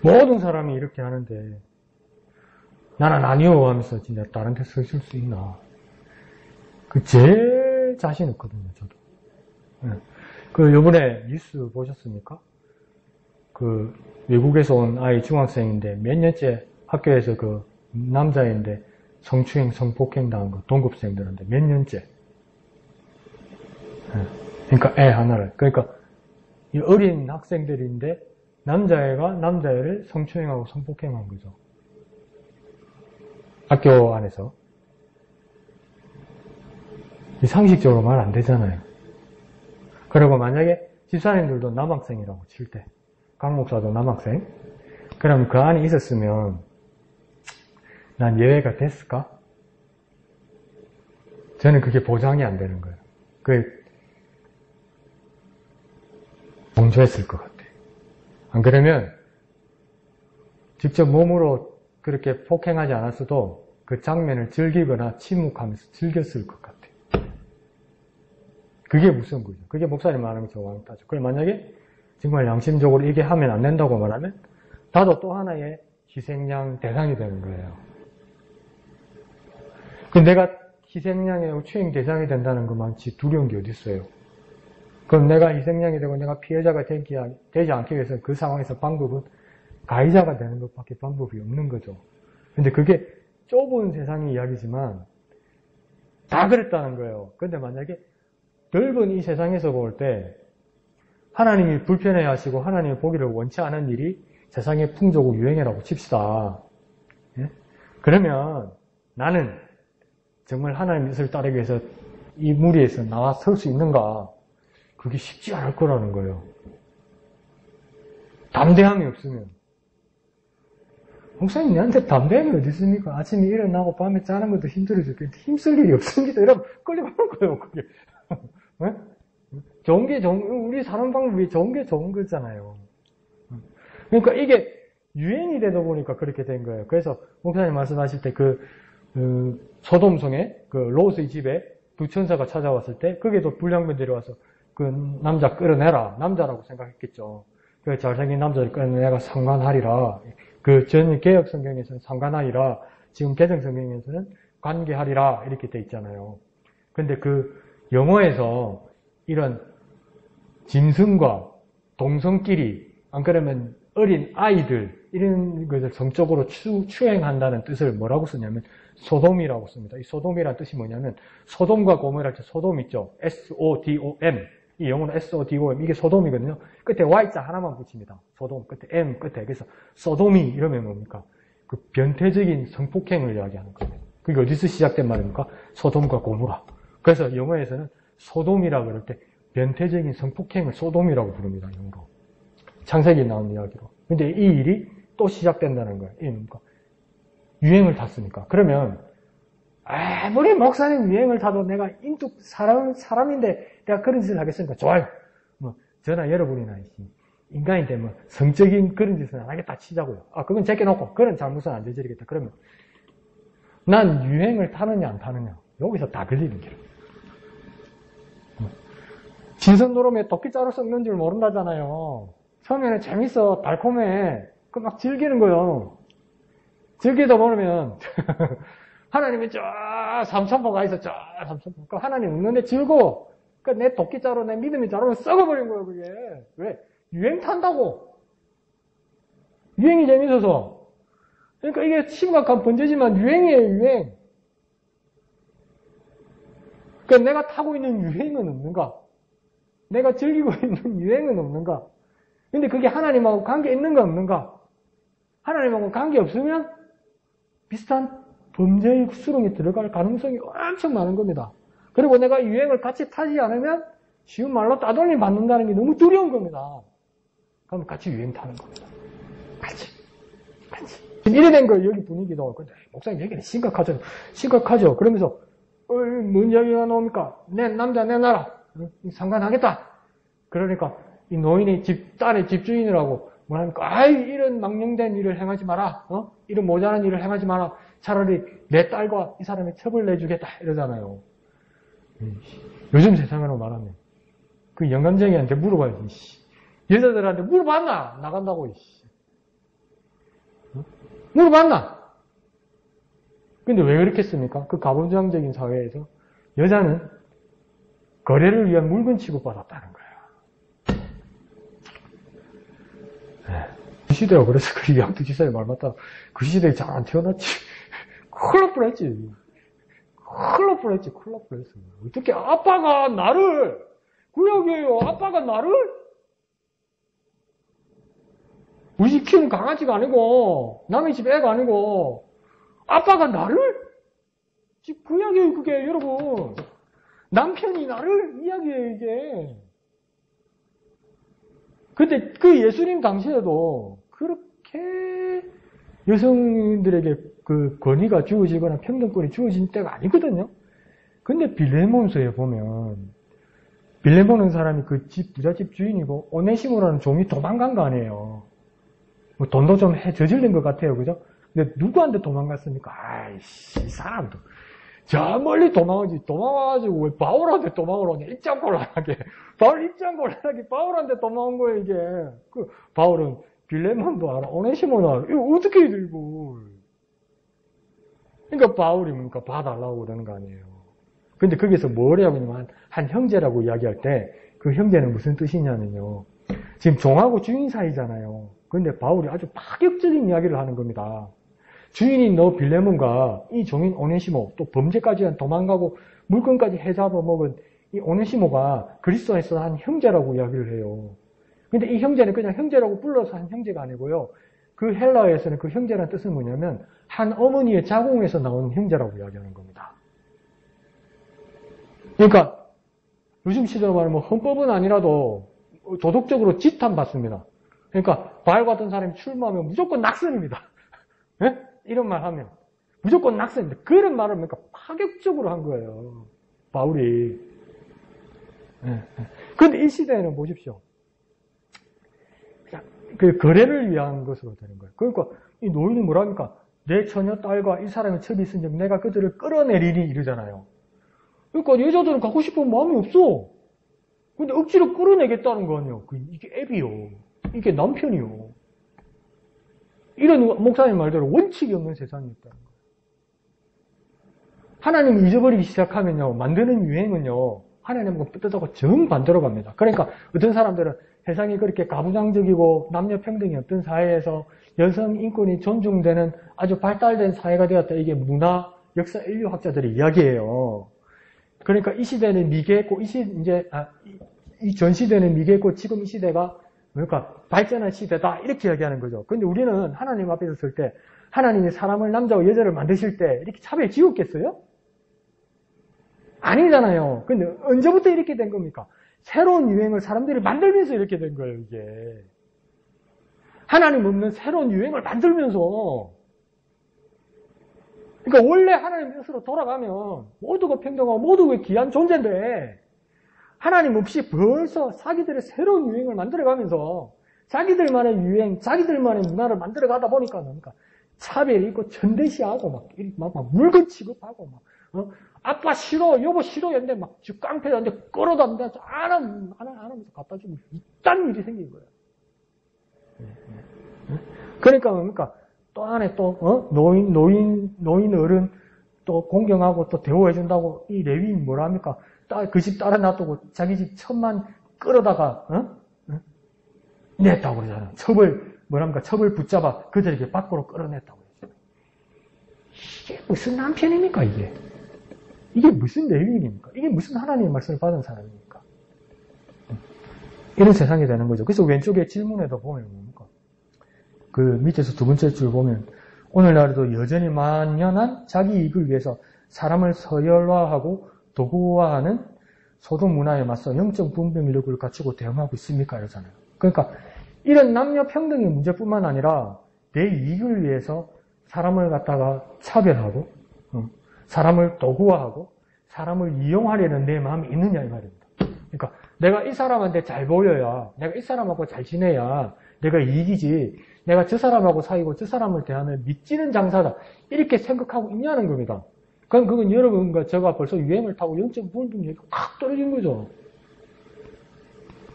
모든 사람이 이렇게 하는데, 나는 아니요 하면서 진짜 다른 데 서 있을 수 있나. 그 제일 자신 없거든요, 저도. 그 요번에 뉴스 보셨습니까? 그 외국에서 온 아이 중학생인데 몇 년째 학교에서 그 남자인데 성추행, 성폭행 당한 거 동급생들한테 몇 년째. 그러니까 애 하나를. 그러니까 이 어린 학생들인데 남자애가 남자애를 성추행하고 성폭행한 거죠. 학교 안에서. 이 상식적으로 말 안 되잖아요. 그리고 만약에 집사님들도 남학생이라고 칠 때, 강 목사도 남학생, 그럼 그 안에 있었으면 난 예외가 됐을까? 저는 그게 보장이 안 되는 거예요. 그게 봉조했을 것 같아요. 안 그러면 직접 몸으로 그렇게 폭행하지 않았어도 그 장면을 즐기거나 침묵하면서 즐겼을 것 같아요. 그게 무슨 거죠? 그게 목사님 말하는 저 왕따죠. 그럼 만약에 정말 양심적으로 이게 하면 안 된다고 말하면 나도 또 하나의 희생양 대상이 되는 거예요. 근데 내가 희생양의 추행 대상이 된다는 것만치 두려운 게 어디 있어요? 그럼 내가 희생양이 되고 내가 피해자가 되지 않기 위해서 그 상황에서 방법은 가해자가 되는 것밖에 방법이 없는 거죠. 근데 그게 좁은 세상의 이야기지만 다 그랬다는 거예요. 근데 만약에 넓은 이 세상에서 볼 때 하나님이 불편해 하시고 하나님이 보기를 원치 않은 일이 세상의 풍조고 유행이라고 칩시다. 예? 그러면 나는 정말 하나님의 뜻을 따르기 위해서 이 무리에서 나와 설 수 있는가? 그게 쉽지 않을 거라는 거예요. 담대함이 없으면. 목사님, 내한테 담배는 어디 있습니까? 아침에 일어나고 밤에 자는 것도 힘들어 죽겠는데 힘쓸 일이 없습니다. 이러면 끌려가는 거예요, 그게. 네? 좋은 게 우리 사는 방법이 좋은 게 좋은 거잖아요. 그러니까 이게 유행이 되다 보니까 그렇게 된 거예요. 그래서 목사님 말씀하실 때 소돔성에 롯의 집에 두 천사가 찾아왔을 때 거기에도 불량배들이 와서 그 남자 끌어내라. 남자라고 생각했겠죠. 그 잘생긴 남자를 끌어내가 상관하리라. 그 전 개혁 성경에서는 상관하리라. 지금 개정 성경에서는 관계하리라. 이렇게 돼 있잖아요. 근데 그 영어에서 이런 짐승과 동성끼리, 안 그러면 어린 아이들, 이런 것을 성적으로 추행한다는 뜻을 뭐라고 쓰냐면 소돔이라고 씁니다. 이 소돔이라는 뜻이 뭐냐면 소돔과 고모라 할 때 소돔 있죠. S-O-D-O-M. 이 영어는 S-O-D-O-M. 이게 소돔이거든요. 끝에 Y자 하나만 붙입니다. 소돔 끝에 M 끝에. 그래서 소돔이 이러면 뭡니까? 그 변태적인 성폭행을 이야기하는 거예요. 그게 어디서 시작된 말입니까? 소돔과 고모라. 그래서 영어에서는 소돔이라고 그럴 때 변태적인 성폭행을 소돔이라고 부릅니다. 영어로. 창세기에 나온 이야기로. 근데 이 일이 또 시작된다는 거예요. 그러니까 유행을 탔으니까. 그러면 아무리 목사님 유행을 타도 내가 인뚝 사람인데 내가 그런 짓을 하겠습니까? 좋아요. 뭐 저나 여러분이나 인간인데 뭐 성적인 그런 짓은 안 하겠다 치자고요. 그건 제껴놓고 그런 잘못은 안 저지르겠다. 그러면 난 유행을 타느냐 안 타느냐 여기서 다 걸리는 길이에요. 진선노름에 도끼자루 썩는 줄 모른다잖아요. 처음에는 재밌어, 달콤해. 그 막 즐기는 거요. 즐기다 보면 하나님이 쫙 삼천포가 있어, 쫙 삼천포. 그 하나님 없는데 즐거워. 그 내 도끼자루, 내 믿음의 자루는 썩어버린 거예요, 그게. 왜? 유행 탄다고. 유행이 재밌어서. 그러니까 이게 심각한 번제지만 유행이에요, 유행. 그러니까 내가 타고 있는 유행은 없는가? 내가 즐기고 있는 유행은 없는가? 근데 그게 하나님하고 관계 있는가 없는가? 하나님하고 관계 없으면 비슷한 범죄의 수렁에 들어갈 가능성이 엄청 많은 겁니다. 그리고 내가 유행을 같이 타지 않으면 쉬운 말로 따돌림 받는다는 게 너무 두려운 겁니다. 그럼 같이 유행 타는 겁니다. 같이. 이래 된 거예요, 여기 분위기도. 근데 목사님 얘기는 심각하죠. 그러면서 뭔 이야기가 나옵니까? 내 남자 내 나라 상관하겠다. 그러니까 이 노인이 딸의 집주인이라고 뭐합니까? 이런 망령된 일을 행하지 마라. 이런 모자란 일을 행하지 마라. 차라리 내 딸과 이 사람의 첩을 내주겠다. 이러잖아요. 요즘 세상으로 말하면 그 영감쟁이한테 물어봐야지. 여자들한테 물어봤나? 나간다고. 물어봤나? 근데 왜 그렇겠습니까? 그 가부장적인 사회에서 여자는 거래를 위한 물건 취급받았다는 거예요. 그 시대가 그래서 그 양두 지사의 말 맞다. 그 시대에 잘 안 태어났지. 큰일 날 뻔했지. 어떻게 아빠가 나를, 구역이에요. 아빠가 나를? 우리 집 키우는 강아지가 아니고, 남의 집 애가 아니고, 아빠가 나를? 집 구역이에요, 그게, 여러분. 남편이 나를? 이야기예요, 이게. 근데 그 예수님 당시에도 그렇게 여성들에게 그 권위가 주어지거나 평등권이 주어진 때가 아니거든요. 근데 빌레몬서에 보면 빌레몬은 사람이 그 집 부잣집 주인이고 오네시모라는 종이 도망간 거 아니에요. 뭐 돈도 좀 저질린 것 같아요, 그죠? 근데 누구한테 도망갔습니까? 아이씨, 이 사람도 저 멀리 도망와가지고 왜 바울한테 도망을 오냐? 입장곤란하게 바울한테 도망온 거예요, 이게. 그 바울은 빌레몬도 알아, 오네시모도 알아. 이거 어떻게 해야 돼, 이거? 그러니까 바울이 뭡니까? 봐달라고 그러는 거 아니에요. 근데 거기서 뭘 하냐면 한 형제라고 이야기할 때 그 형제는 무슨 뜻이냐면요. 지금 종하고 주인 사이잖아요. 근데 바울이 아주 파격적인 이야기를 하는 겁니다. 주인인 너 빌레몬과 이 종인 오네시모, 또 범죄까지 도망가고 물건까지 해잡아먹은 이 오네시모가 그리스도에서 한 형제라고 이야기를 해요. 근데 이 형제는 그냥 형제라고 불러서 한 형제가 아니고요. 그 헬라어에서는 그 형제라는 뜻은 뭐냐면 한 어머니의 자궁에서 나오는 형제라고 이야기하는 겁니다. 그러니까 요즘 시대로 말하면 헌법은 아니라도 도덕적으로 지탄받습니다. 그러니까 바알 같은 사람이 출마하면 무조건 낙선입니다. 예? 이런 말 하면 무조건 낙선입니다. 그런 말을 그러니까 파격적으로 한 거예요. 바울이. 그런데 이 시대에는 보십시오. 그 거래를 위한 것으로 되는 거예요. 그러니까 이 노인이 뭐랍니까? 내 처녀 딸과 이 사람의 첩이 있으니 내가 그들을 끌어내리니 이러잖아요. 그러니까 여자들은 갖고 싶은 마음이 없어. 근데 억지로 끌어내겠다는 거 아니에요. 이게 애비요. 이게 남편이요. 이런 목사님 말대로 원칙이 없는 세상이 있다는 거예요. 하나님을 잊어버리기 시작하면요, 만드는 유행은요, 하나님과 뜻하고 정반대로 갑니다. 그러니까 어떤 사람들은 세상이 그렇게 가부장적이고 남녀 평등이 없던 사회에서 여성 인권이 존중되는 아주 발달된 사회가 되었다. 이게 문화, 역사, 인류학자들의 이야기예요. 그러니까 이 시대는 미개했고, 이 전 시대는 미개했고, 지금 이 시대가 그러니까 발전한 시대다. 이렇게 이야기하는 거죠. 근데 우리는 하나님 앞에 섰을 때, 하나님이 사람을 남자와 여자를 만드실 때 이렇게 차별 지었겠어요? 아니잖아요. 근데 언제부터 이렇게 된 겁니까? 새로운 유행을 사람들이 만들면서 이렇게 된 거예요, 이게. 하나님 없는 새로운 유행을 만들면서. 그러니까 원래 하나님 뜻으로 돌아가면 모두가 평등하고 모두가 귀한 존재인데 하나님 없이 벌써 자기들의 새로운 유행을 만들어가면서 자기들만의 유행, 자기들만의 문화를 만들어가다 보니까 뭡니까? 차별이 있고 천대시하고 막 물건 취급하고 아빠 싫어, 여보 싫어 했는데 막 깡패한테 끌어다는데 안 하면서 갖다 주면 이딴 일이 생긴 거예요. 그러니까 뭡니까? 또 안에 또 노인 어른 또 공경하고 또 대우해준다고 이 레위인 뭐라 합니까? 그 집 따라 놔두고 자기 집 천만 끌어다가 냈다고 그러잖아요. 첩을 붙잡아 그들에게 밖으로 끌어냈다고 그러잖아요. 이게 무슨 남편입니까 이게? 이게 무슨 레위인입니까? 이게 무슨 하나님의 말씀을 받은 사람입니까? 이런 세상이 되는 거죠. 그래서 왼쪽에 질문에도 보면 뭡니까? 그 밑에서 두 번째 줄 보면 오늘날에도 여전히 만연한 자기 이익을 위해서 사람을 서열화하고 도구화하는 소동 문화에 맞서 영적 분별력을 갖추고 대응하고 있습니까? 이러잖아요. 그러니까 이런 남녀 평등의 문제뿐만 아니라 내 이익을 위해서 사람을 갖다가 차별하고 사람을 도구화하고 사람을 이용하려는 내 마음이 있느냐 이 말입니다. 그러니까 내가 이 사람한테 잘 보여야 내가 이 사람하고 잘 지내야 내가 이익이지 내가 저 사람하고 사귀고 저 사람을 대하는 믿지는 장사다 이렇게 생각하고 있냐는 겁니다. 그건 여러분과 제가 벌써 유행을 타고 영적 분별력이 확 떨어진 거죠.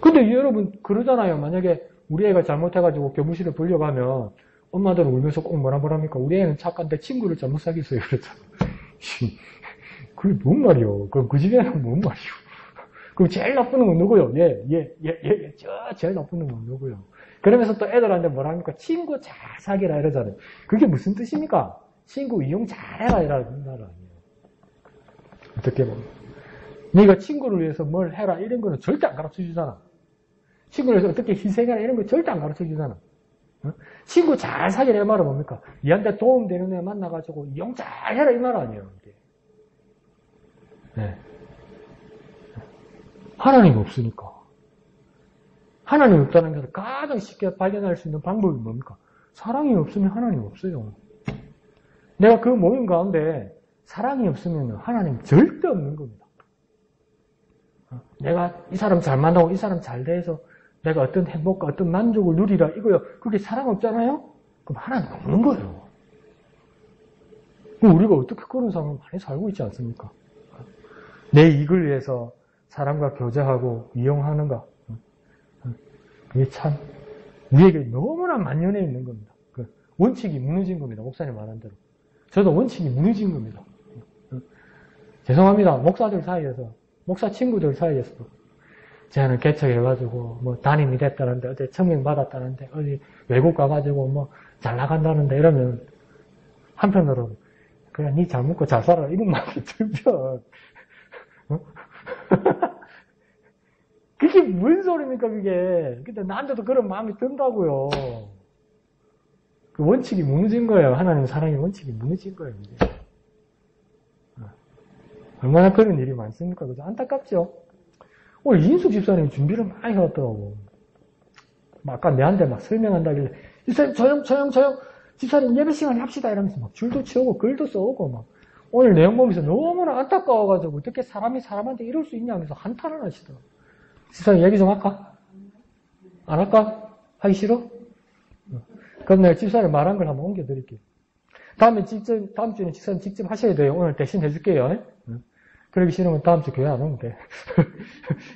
근데 여러분 그러잖아요. 만약에 우리 애가 잘못해가지고 교무실에 불려가면 엄마들은 울면서 꼭 뭐라 합니까? 우리 애는 착한데 친구를 잘못 사귀었어요. 그랬잖아. 그게 뭔 말이요? 그럼 그 집에는 뭔 말이요? 그럼 제일 나쁜 건 누구요? 제일 나쁜 건 누구요? 그러면서 또 애들한테 뭐라 합니까? 친구 잘 사귀라 이러잖아요. 그게 무슨 뜻입니까? 친구 이용 잘해라 이라는 말 아니에요. 어떻게 보면. 네가 친구를 위해서 뭘 해라 이런 거는 절대 안 가르쳐 주잖아. 친구를 위해서 어떻게 희생해라 이런 거 절대 안 가르쳐 주잖아. 친구 잘 사귀라 이 말은 뭡니까? 니한테 도움되는 애 만나가지고 이용 잘해라 이 말 아니에요. 이게. 네. 하나님 없으니까. 하나님 없다는 것을 가장 쉽게 발견할 수 있는 방법이 뭡니까? 사랑이 없으면 하나님 없어요. 내가 그 모임 가운데 사랑이 없으면 하나님 절대 없는 겁니다. 내가 이 사람 잘 만나고 이 사람 잘 대해서 내가 어떤 행복과 어떤 만족을 누리라 이거요. 그게 사랑 없잖아요? 그럼 하나님 없는 거예요. 그럼 우리가 어떻게 그런 상황을 많이 살고 있지 않습니까? 내 이익을 위해서 사람과 교제하고 이용하는가? 그게 참 우리에게 너무나 만연해 있는 겁니다. 그 원칙이 무너진 겁니다. 목사님 말한 대로. 저도 원칙이 무너진 겁니다. 죄송합니다. 목사들 사이에서, 목사 친구들 사이에서도 저는 개척해가지고 뭐 담임이 됐다는데 어디 청명 받았다는데 어디 외국 가가지고 뭐 잘 나간다는데 이러면 한편으로는 그냥 니 잘 먹고 잘 살아 이런 마음이 들면 그게 무슨 소리입니까 그게. 근데 나한테도 그런 마음이 든다고요. 그 원칙이 무너진 거예요. 하나님 사랑의 원칙이 무너진 거예요. 이제. 얼마나 그런 일이 많습니까? 그죠? 안타깝죠? 오늘 이인숙 집사님이 준비를 많이 해왔더라고. 아까 내한테 막 설명한다길래, 집사님, 조용. 집사님 예배 시간에 합시다 이러면서 막 줄도 치우고 글도 써오고 막 오늘 내용 보면서 너무나 안타까워가지고 어떻게 사람이 사람한테 이럴 수 있냐 하면서 한탄을 하시더라고. 집사님 얘기 좀 할까? 안 할까? 하기 싫어? 그럼 내가 집사님 말한 걸 한번 옮겨드릴게요. 다음 주에는 집사님 직접 하셔야 돼요. 오늘 대신 해줄게요. 그러기 싫으면 다음 주 교회 안 오면 돼.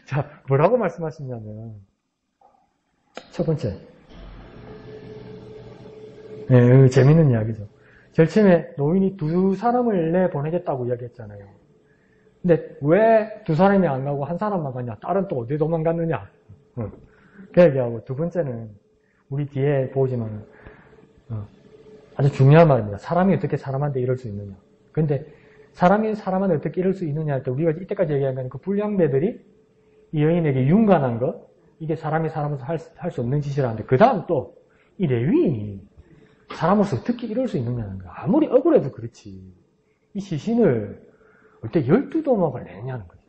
자, 뭐라고 말씀하시냐면, 첫 번째. 네, 재밌는 이야기죠. 제일 처음에 노인이 두 사람을 내보내겠다고 이야기했잖아요. 근데 왜 두 사람이 안 가고 한 사람만 가냐? 딸은 또 어디 도망갔느냐? 그 얘기하고, 두 번째는, 우리 뒤에 보지만, 아주 중요한 말입니다. 사람이 어떻게 사람한테 이럴 수 있느냐. 근데 사람이 사람한테 어떻게 이럴 수 있느냐 할 때 우리가 이때까지 얘기한 건 그 불량배들이 이 여인에게 윤관한 것, 이게 사람이 사람으로서 할 수 없는 짓이라는데 그 다음 또 이 레위인이 사람으로서 어떻게 이럴 수 있느냐는 거야. 아무리 억울해도 그렇지. 이 시신을 어떻게 12도막을 내냐는 거지.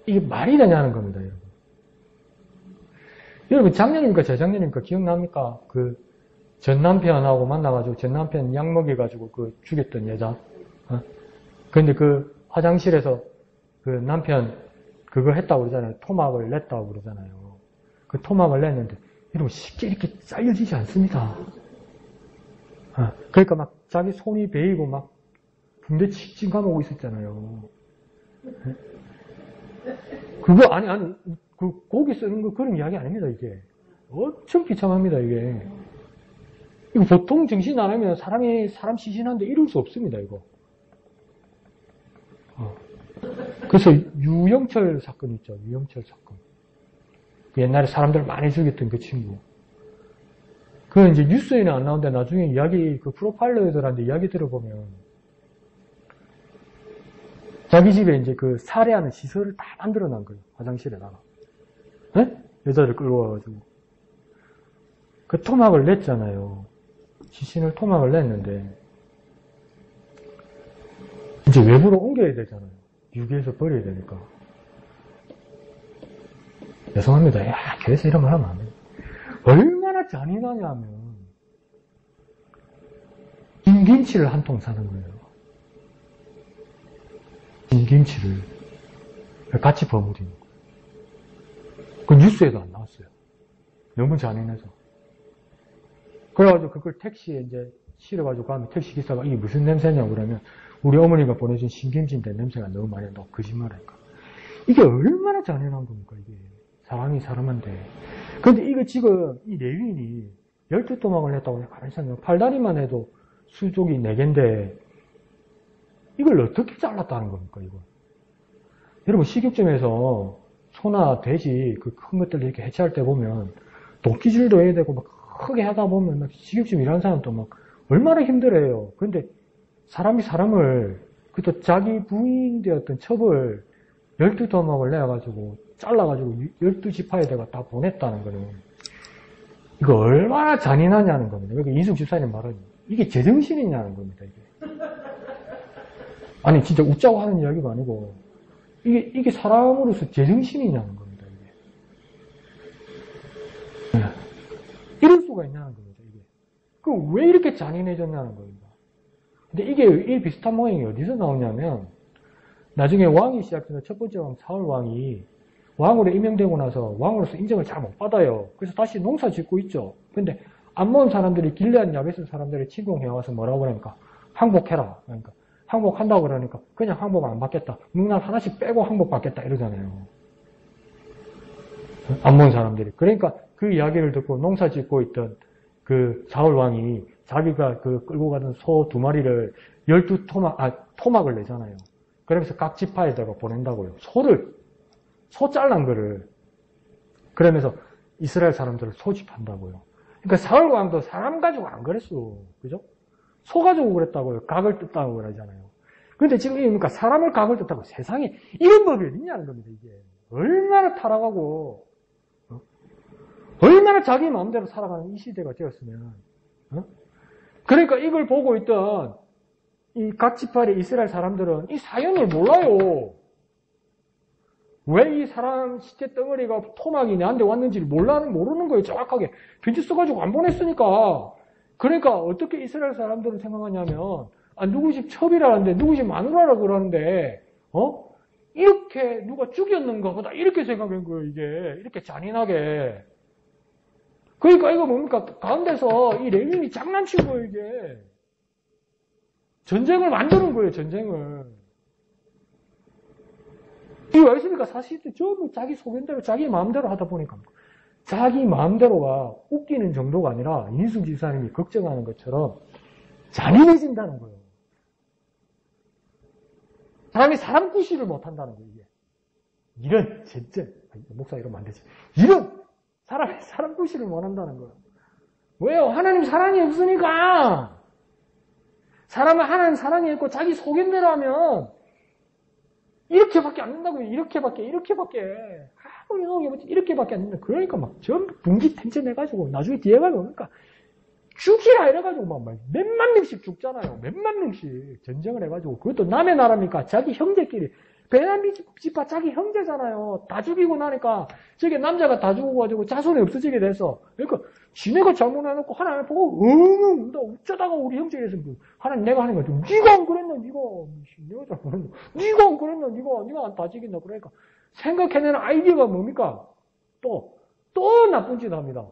이게 말이 되냐는 겁니다, 여러분. 여러분 작년입니까 재작년입니까 기억납니까? 그 전 남편하고 만나가지고 전 남편 약 먹여가지고 그 죽였던 여자. 근데 그 화장실에서 그 남편 그거 했다고 그러잖아요. 토막을 냈다고 그러잖아요. 그 토막을 냈는데 여러분 쉽게 이렇게 잘려지지 않습니다. 그러니까 막 자기 손이 베이고 막 붕대 칙칙 감아오고 있었잖아요. 그거 아니 그 고기 쓰는 거 그런 이야기 아닙니다 이게. 엄청 비참합니다 이게. 이거 보통 정신 안 하면 사람 시신한데 이럴 수 없습니다 이거. 그래서 유영철 사건 있죠. 유영철 사건. 그 옛날에 사람들 많이 죽였던 그 친구. 그 이제 뉴스에는 안 나오는데 나중에 이야기 그 프로파일러들한테 이야기 들어보면 자기 집에 이제 그 살해하는 시설을 다 만들어 놓은 거예요. 화장실에다가. 네? 여자를 끌고 와가지고. 그 토막을 냈잖아요. 시신을 토막을 냈는데 이제 외부로 옮겨야 되잖아요. 유기해서 버려야 되니까. 죄송합니다. 야, 교회에서 이런 말 하면 안 돼. 얼마나 잔인하냐 하면 김치를 한 통 사는 거예요. 김치를 같이 버무리는 거예요. 그 뉴스에도 안 나왔어요. 너무 잔인해서. 그래가지고 그걸 택시에 이제 실어가지고 가면 택시 기사가 이게 무슨 냄새냐고 그러면 우리 어머니가 보내준 신김치인데 냄새가 너무 많이 나. 거짓말하니까. 이게 얼마나 잔인한 겁니까 이게. 사람이 사람한테. 근데 이거 지금 이 레위인이 12토막을 했다고 가만히 생각해요. 팔다리만 해도 수족이 4개인데 이걸 어떻게 잘랐다는 겁니까 이거. 여러분 식육점에서 소나 돼지 그 큰 것들 이렇게 해체할 때 보면 도끼질도 해야 되고 막 크게 하다 보면 막 식육점 일하는 사람도 막 얼마나 힘들어요. 그런데 사람이 사람을 그것도 자기 부인 되었던 첩을 12토막을 내가지고 잘라가지고 12지파에다가 다 보냈다는 거는 이거 얼마나 잔인하냐는 겁니다. 그러니까 이승 집사님 말은 이게 제정신이냐는 겁니다. 이게. 아니 진짜 웃자고 하는 이야기가 아니고 이게 사람으로서 제정신이냐는 겁니다. 이게. 이럴 수가 있냐는 겁니다. 이게. 그 왜 이렇게 잔인해졌냐는 겁니다. 근데 이게 비슷한 모양이 어디서 나오냐면 나중에 왕이 시작해서 첫 번째 왕 사울 왕이 왕으로 임명되고 나서 왕으로서 인정을 잘 못 받아요. 그래서 다시 농사 짓고 있죠. 근데 암몬 사람들이 길르앗 야베스 사람들이 침공해 와서 뭐라고 그러니까 항복해라. 그러니까 항복한다고 그러니까 그냥 항복 안 받겠다. 누나 하나씩 빼고 항복 받겠다 이러잖아요. 암몬 사람들이. 그러니까 그 이야기를 듣고 농사 짓고 있던 그 사울 왕이 자기가 그 끌고 가던 소 2마리를 12토막을 내잖아요. 그러면서 각 지파에다가 보낸다고요. 소 잘란 거를. 그러면서 이스라엘 사람들을 소집한다고요. 그러니까 사울 왕도 사람 가지고 안 그랬어. 그죠? 소 가지고 그랬다고요. 각을 뜯다고 그러잖아요. 근데 지금 그러니까 사람을 각을 뜯다고 세상에 이런 법이 어딨냐는 겁니다, 이게. 얼마나 타락하고, 얼마나 자기 마음대로 살아가는 이 시대가 되었으면, 그러니까 이걸 보고 있던 이 각 지파의 이스라엘 사람들은 이 사연을 몰라요. 왜 이 사람 시체 덩어리가 토막이 내한테 왔는지를 모르는 거예요. 정확하게. 편지 써가지고 안 보냈으니까. 그러니까 어떻게 이스라엘 사람들은 생각하냐면, 누구 집 첩이라는데, 누구 집 마누라라고 그러는데, 이렇게 누가 죽였는가 보다. 이렇게 생각한 거예요, 이게. 이렇게 잔인하게. 그러니까 이거 뭡니까? 가운데서 이 레윈이 장난친 거예요, 이게. 전쟁을 만드는 거예요, 전쟁을. 이거 알습니까? 사실 전부 자기 소견대로, 자기 마음대로 하다 보니까. 자기 마음대로가 웃기는 정도가 아니라 이인숙 지사님이 걱정하는 것처럼 잔인해진다는 거예요. 사람이 사람 구실을 못한다는 거예요, 이게. 이런, 진짜, 목사 이러면 안 되지. 이런, 사람이 사람 구실을 못한다는 거예요. 왜요? 하나님 사랑이 없으니까. 사람은 하나님 사랑이 있고 자기 소견대로 하면 이렇게밖에 안 된다고요. 이렇게밖에. 아무리 생각해보지 이렇게밖에 안 된다. 그러니까 막 전부 분기 텐션해가지고 나중에 뒤에 가면 그러니까 죽이라 이래가지고 막 몇만 명씩 죽잖아요. 몇만 명씩 전쟁을 해가지고 그것도 남의 나라니까 자기 형제끼리 베냐민 집파 자기 형제잖아요. 다 죽이고 나니까 저게 남자가 다 죽어가지고 자손이 없어지게 돼서 그러니까 지네가 잘못해놓고 하나님 보고 엉엉 운다. 어쩌다가 우리 형제에서 하나님 내가 하는 거지. 네가 안 그랬나 네가 잘못했나 네가 안 그랬나 네가 다 죽였나. 그러니까 생각해내는 아이디어가 뭡니까? 또 나쁜 짓 합니다.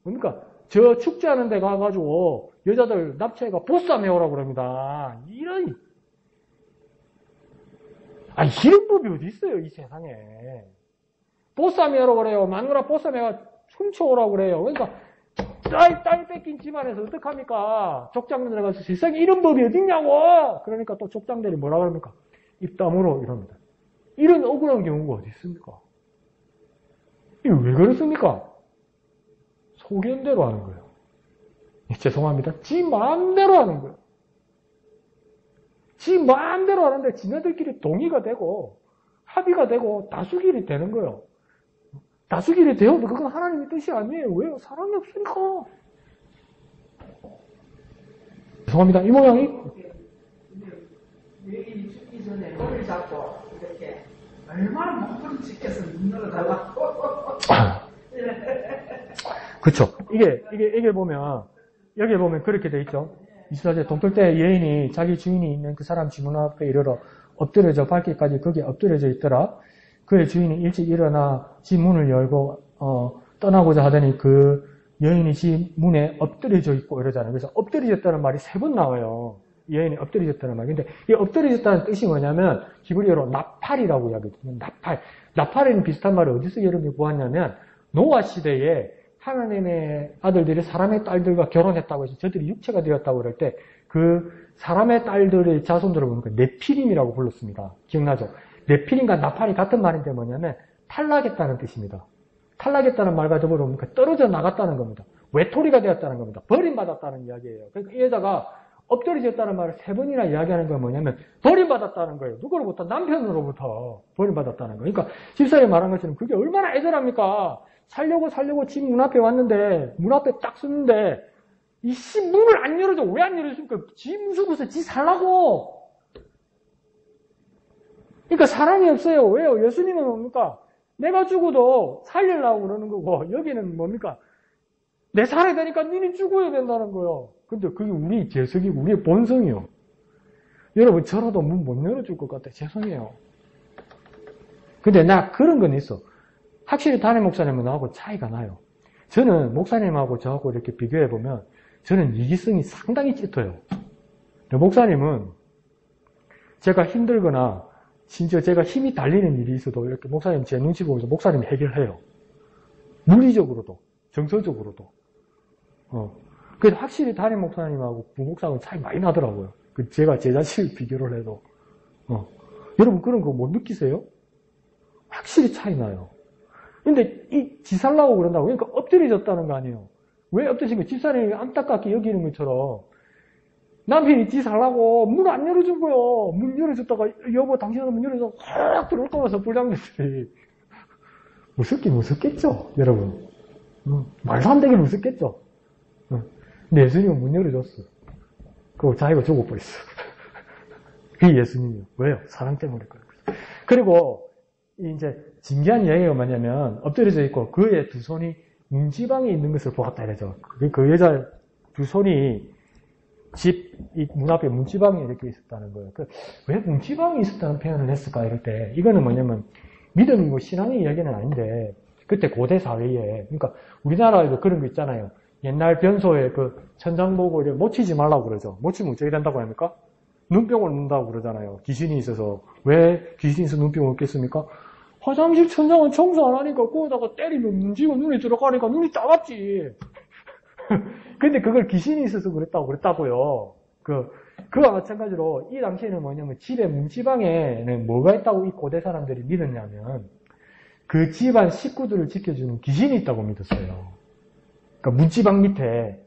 뭡니까? 저 축제하는 데 가가지고 여자들 납치해가 보쌈 해오라고 그럽니다. 이런 법이 어디 있어요, 이 세상에. 보쌈 해오라고 그래요. 마누라 보쌈 해가 훔쳐오라고 그래요. 그러니까 딸 뺏긴 집안에서 어떡합니까? 족장들 들어가서 세상에 이런 법이 어딨냐고! 그러니까 또 족장들이 뭐라 그럽니까? 입 다물어 이럽니다. 이런 억울한 경우가 어디 있습니까? 이거 왜 그렇습니까? 소견대로 하는 거예요. 죄송합니다. 지 마음대로 하는 거예요. 지 마음대로 하는데 지네들끼리 동의가 되고 합의가 되고 다수결이 되는 거예요. 다수결이 되어도 그건 하나님의 뜻이 아니에요. 왜요? 사랑이 없으니까. 죄송합니다. 이 모양이 여인이 죽기 전에 머리를 잡고 이렇게 얼마나 몸부림 지켜서 눈으로 달라고. 그쵸. 이게 보면, 여기 보면 그렇게 돼 있죠. 24절 동틀 때 여인이 자기 주인이 있는 그 사람 집 문 앞에 이르러 엎드려져 밟기까지 거기에 엎드려져 있더라. 그의 주인이 일찍 일어나 집 문을 열고 떠나고자 하더니 그 여인이 집 문에 엎드려져 있고 이러잖아요. 그래서 엎드려졌다는 말이 3번 나와요. 여인이 엎드려졌다는 말. 근데 이 엎드려졌다는 뜻이 뭐냐면 히브리어로 나팔이라고 이야기해요. 나팔에는 비슷한 말을 어디서 여러분이 보았냐면 노아 시대에 하나님의 아들들이 사람의 딸들과 결혼했다고 해서 저들이 육체가 되었다고 그럴 때 그 사람의 딸들의 자손들을 보니까 네피림이라고 불렀습니다. 기억나죠? 네피림과 나팔이 같은 말인데 뭐냐면 탈락했다는 뜻입니다. 탈락했다는 말과 더불어 보니까 떨어져 나갔다는 겁니다. 외톨이가 되었다는 겁니다. 버림받았다는 이야기예요. 그러니까 이 여자가 엎드려졌다는 말을 3번이나 이야기하는 건 뭐냐면 버림받았다는 거예요. 누구로부터? 남편으로부터 버림받았다는 거예요. 그러니까 집사람이 말한 것처럼 그게 얼마나 애절합니까? 살려고 집 문 앞에 왔는데 문 앞에 딱 섰는데 이 문을 안 열어줘. 왜 안 열어줍니까? 지 무서워서 지 살라고. 그러니까 사랑이 없어요. 왜요? 예수님은 뭡니까? 내가 죽어도 살리려고 그러는 거고 여기는 뭡니까? 내 살아야 되니까 너는 죽어야 된다는 거예요. 근데 그게 우리 재석이고 우리의 본성이요. 여러분 저라도 문 못 열어줄 것 같아. 죄송해요. 근데 나 그런 건 있어. 확실히 담임 목사님은 나하고 차이가 나요. 저는 목사님하고 저하고 이렇게 비교해보면 저는 이기성이 상당히 짙어요. 목사님은 제가 힘들거나 심지어 제가 힘이 달리는 일이 있어도 이렇게 목사님 제 눈치 보면서 목사님이 해결해요. 물리적으로도 정서적으로도. 그래서 확실히 담임 목사님하고 부목사하고 차이 많이 나더라고요. 제가 제 자신을 비교를 해도. 여러분 그런 거 못 느끼세요? 확실히 차이 나요. 근데 지 살라고 그런다고. 그러니까 엎드려졌다는 거 아니에요. 왜 엎드리신 거예요? 집사람이 안타깝게 여기는 것처럼 남편이 지 살라고 문 안 열어준 거예요. 문 열어줬다가 여보 당신은 문 열어서 확 들어올 거면서 불량자들이 무섭겠죠 여러분. 말도 안 되게 무섭겠죠. 근데 예수님은 문 열어줬어. 그리고 자기가 죽어버렸어. 그게 예수님이요. 왜요? 사랑 때문에 그런 거죠. 그리고 이제 진기한 이야기가 뭐냐면 엎드려져 있고 그의 두 손이 문지방에 있는 것을 보았다 이러죠. 그 여자 두 손이 집 문 앞에 문지방에 이렇게 있었다는 거예요. 왜 문지방에 있었다는 표현을 했을까 이럴 때 이거는 뭐냐면 믿음이고 신앙의 이야기는 아닌데 그때 고대 사회에 그러니까 우리나라에도 그런 거 있잖아요. 옛날 변소에 그 천장 보고 이렇게 못 치지 말라고 그러죠. 못 치면 어떻게 된다고 합니까? 눈병을 묻는다고 그러잖아요. 귀신이 있어서. 왜 귀신이 있어서 눈병을 묻겠습니까? 화장실 천장은 청소 안 하니까 거기다가 때리면 문지가 눈에 들어가니까 눈이 따갑지. 근데 그걸 귀신이 있어서 그랬다고요. 그와 마찬가지로 이 당시에는 뭐냐면 집에 문지방에는 뭐가 있다고 이 고대 사람들이 믿었냐면 그 집안 식구들을 지켜주는 귀신이 있다고 믿었어요. 그러니까 문지방 밑에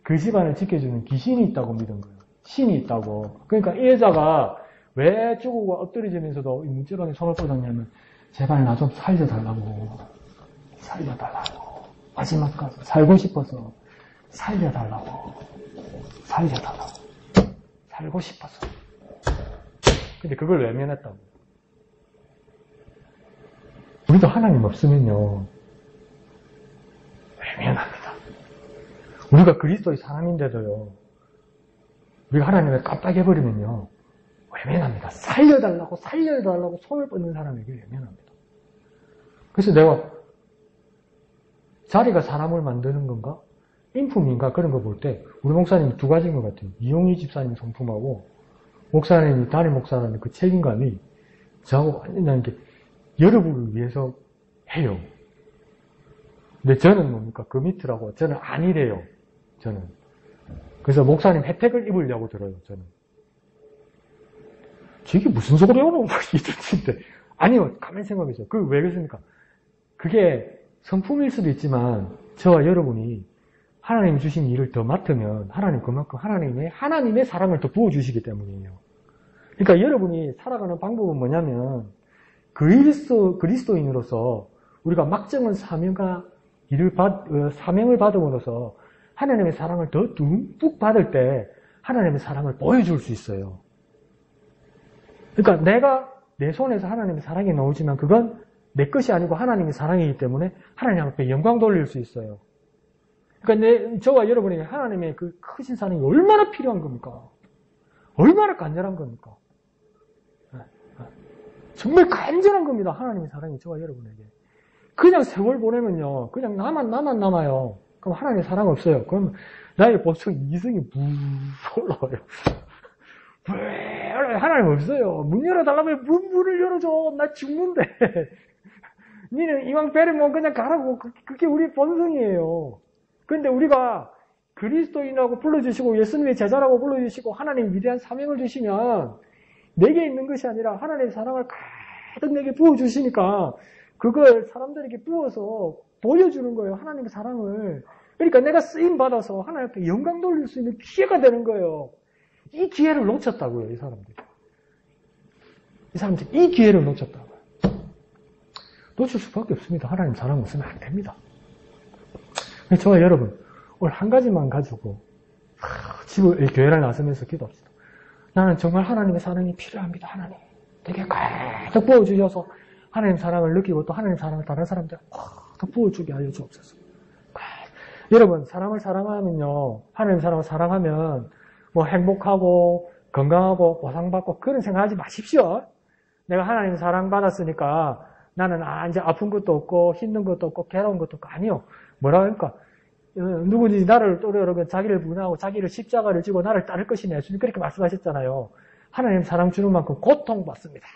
그 집안을 지켜주는 귀신이 있다고 믿은 거예요. 신이 있다고. 그러니까 이 여자가 왜 죽고 엎드려지면서도 이 문지방에 손을 뻗었냐면 제발 나 좀 살려달라고. 살려달라고. 마지막까지 살고 싶어서 살려달라고. 살고 싶어서. 근데 그걸 외면했다고. 우리도 하나님 없으면요. 외면합니다. 우리가 그리스도의 사람인데도요. 우리가 하나님을 깜빡해버리면요. 외면합니다. 살려달라고 손을 뻗는 사람에게 외면합니다. 그래서 내가 자리가 사람을 만드는 건가? 인품인가? 그런 거 볼 때 우리 목사님이 두 가지인 것 같아요. 이용희 집사님 성품하고 목사님이 담임 목사라는 그 책임감이 저하고 완전히 게 여러분을 위해서 해요. 근데 저는 뭡니까? 그 밑이라고 저는 아니래요. 저는. 그래서 목사님 혜택을 입으려고 들어요. 저는. 저게 무슨 소리하노? 이랬는데 아니요. 가만히 생각해보세요. 왜 그렇습니까? 그게 성품일 수도 있지만 저와 여러분이 하나님이 주신 일을 더 맡으면 하나님 그만큼 하나님의 사랑을 더 부어주시기 때문이에요. 그러니까 여러분이 살아가는 방법은 뭐냐면 그리스도인으로서 우리가 막정한 사명을 받음으로써 하나님의 사랑을 더 듬뿍 받을 때 하나님의 사랑을 보여줄 수 있어요. 그러니까 내가 내 손에서 하나님의 사랑이 나오지만 그건 내 것이 아니고 하나님의 사랑이기 때문에 하나님 앞에 영광 돌릴 수 있어요. 그러니까 저와 여러분에게 하나님의 그 크신 사랑이 얼마나 필요한 겁니까? 얼마나 간절한 겁니까? 정말 간절한 겁니다. 하나님의 사랑이 저와 여러분에게. 그냥 세월 보내면요. 그냥 나만 남아요. 그럼 하나님의 사랑 없어요. 그럼 나의 보통 이성이 올라와요. 하나님 없어요. 문 열어달라면 문을 열어줘. 나 죽는데. 니는 이왕 배려면 그냥 가라고. 그게 우리 본성이에요. 근데 우리가 그리스도인이라고 불러주시고 예수님의 제자라고 불러주시고 하나님 위대한 사명을 주시면 내게 있는 것이 아니라 하나님의 사랑을 가득 내게 부어주시니까 그걸 사람들에게 부어서 보여주는 거예요. 하나님의 사랑을. 그러니까 내가 쓰임받아서 하나님 앞에 영광 돌릴 수 있는 기회가 되는 거예요. 이 기회를 놓쳤다고요. 이 사람들이 이 기회를 놓쳤다고요. 놓칠 수밖에 없습니다. 하나님 사랑 없으면 안 됩니다. 저와 여러분 오늘 한 가지만 가지고 교회를 나서면서 기도합시다. 나는 정말 하나님의 사랑이 필요합니다. 하나님 되게 가득 부어주셔서 하나님 사랑을 느끼고 또 하나님 사랑을 다른 사람들한테 가득 부어주게 하여 주옵소서. 여러분 사람을 사랑하면요. 하나님 사랑을 사랑하면 뭐 행복하고 건강하고 보상받고 그런 생각하지 마십시오. 내가 하나님 사랑받았으니까 나는 이제 아픈 것도 없고 힘든 것도 없고 괴로운 것도 없고 아니요. 뭐라 그러니까 누구든지 나를 따르려면 자기를 부인하고 자기를 십자가를 지고 나를 따를 것이냐 예수님 그렇게 말씀하셨잖아요. 하나님 사랑 주는 만큼 고통받습니다.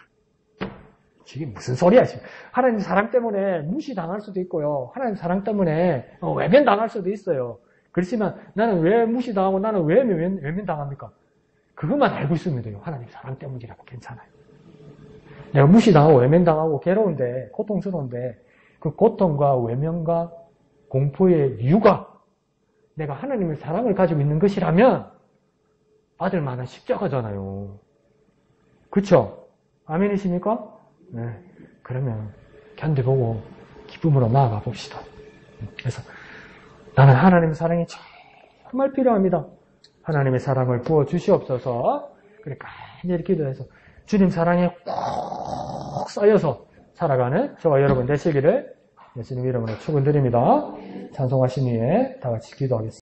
이게 무슨 소리야 지금. 하나님 사랑 때문에 무시당할 수도 있고요. 하나님 사랑 때문에 외면당할 수도 있어요. 그렇지만 나는 왜 무시당하고 나는 왜 외면당합니까? 그것만 알고 있으면 돼요. 하나님 사랑 때문이라고 괜찮아요. 내가 무시당하고 외면당하고 괴로운데 고통스러운데 그 고통과 외면과 공포의 이유가 내가 하나님의 사랑을 가지고 있는 것이라면 받을 만한 십자가잖아요. 그렇죠? 아멘이십니까? 네. 그러면 견뎌보고 기쁨으로 나아가 봅시다. 그래서 나는 하나님의 사랑이 정말 필요합니다. 하나님의 사랑을 부어주시옵소서. 그래 간절히 기도해서 주님 사랑에 꼭 쌓여서 살아가는 저와 여러분 되시기를 예수님 이름으로 축원드립니다. 찬송하신 후에 다 같이 기도하겠습니다.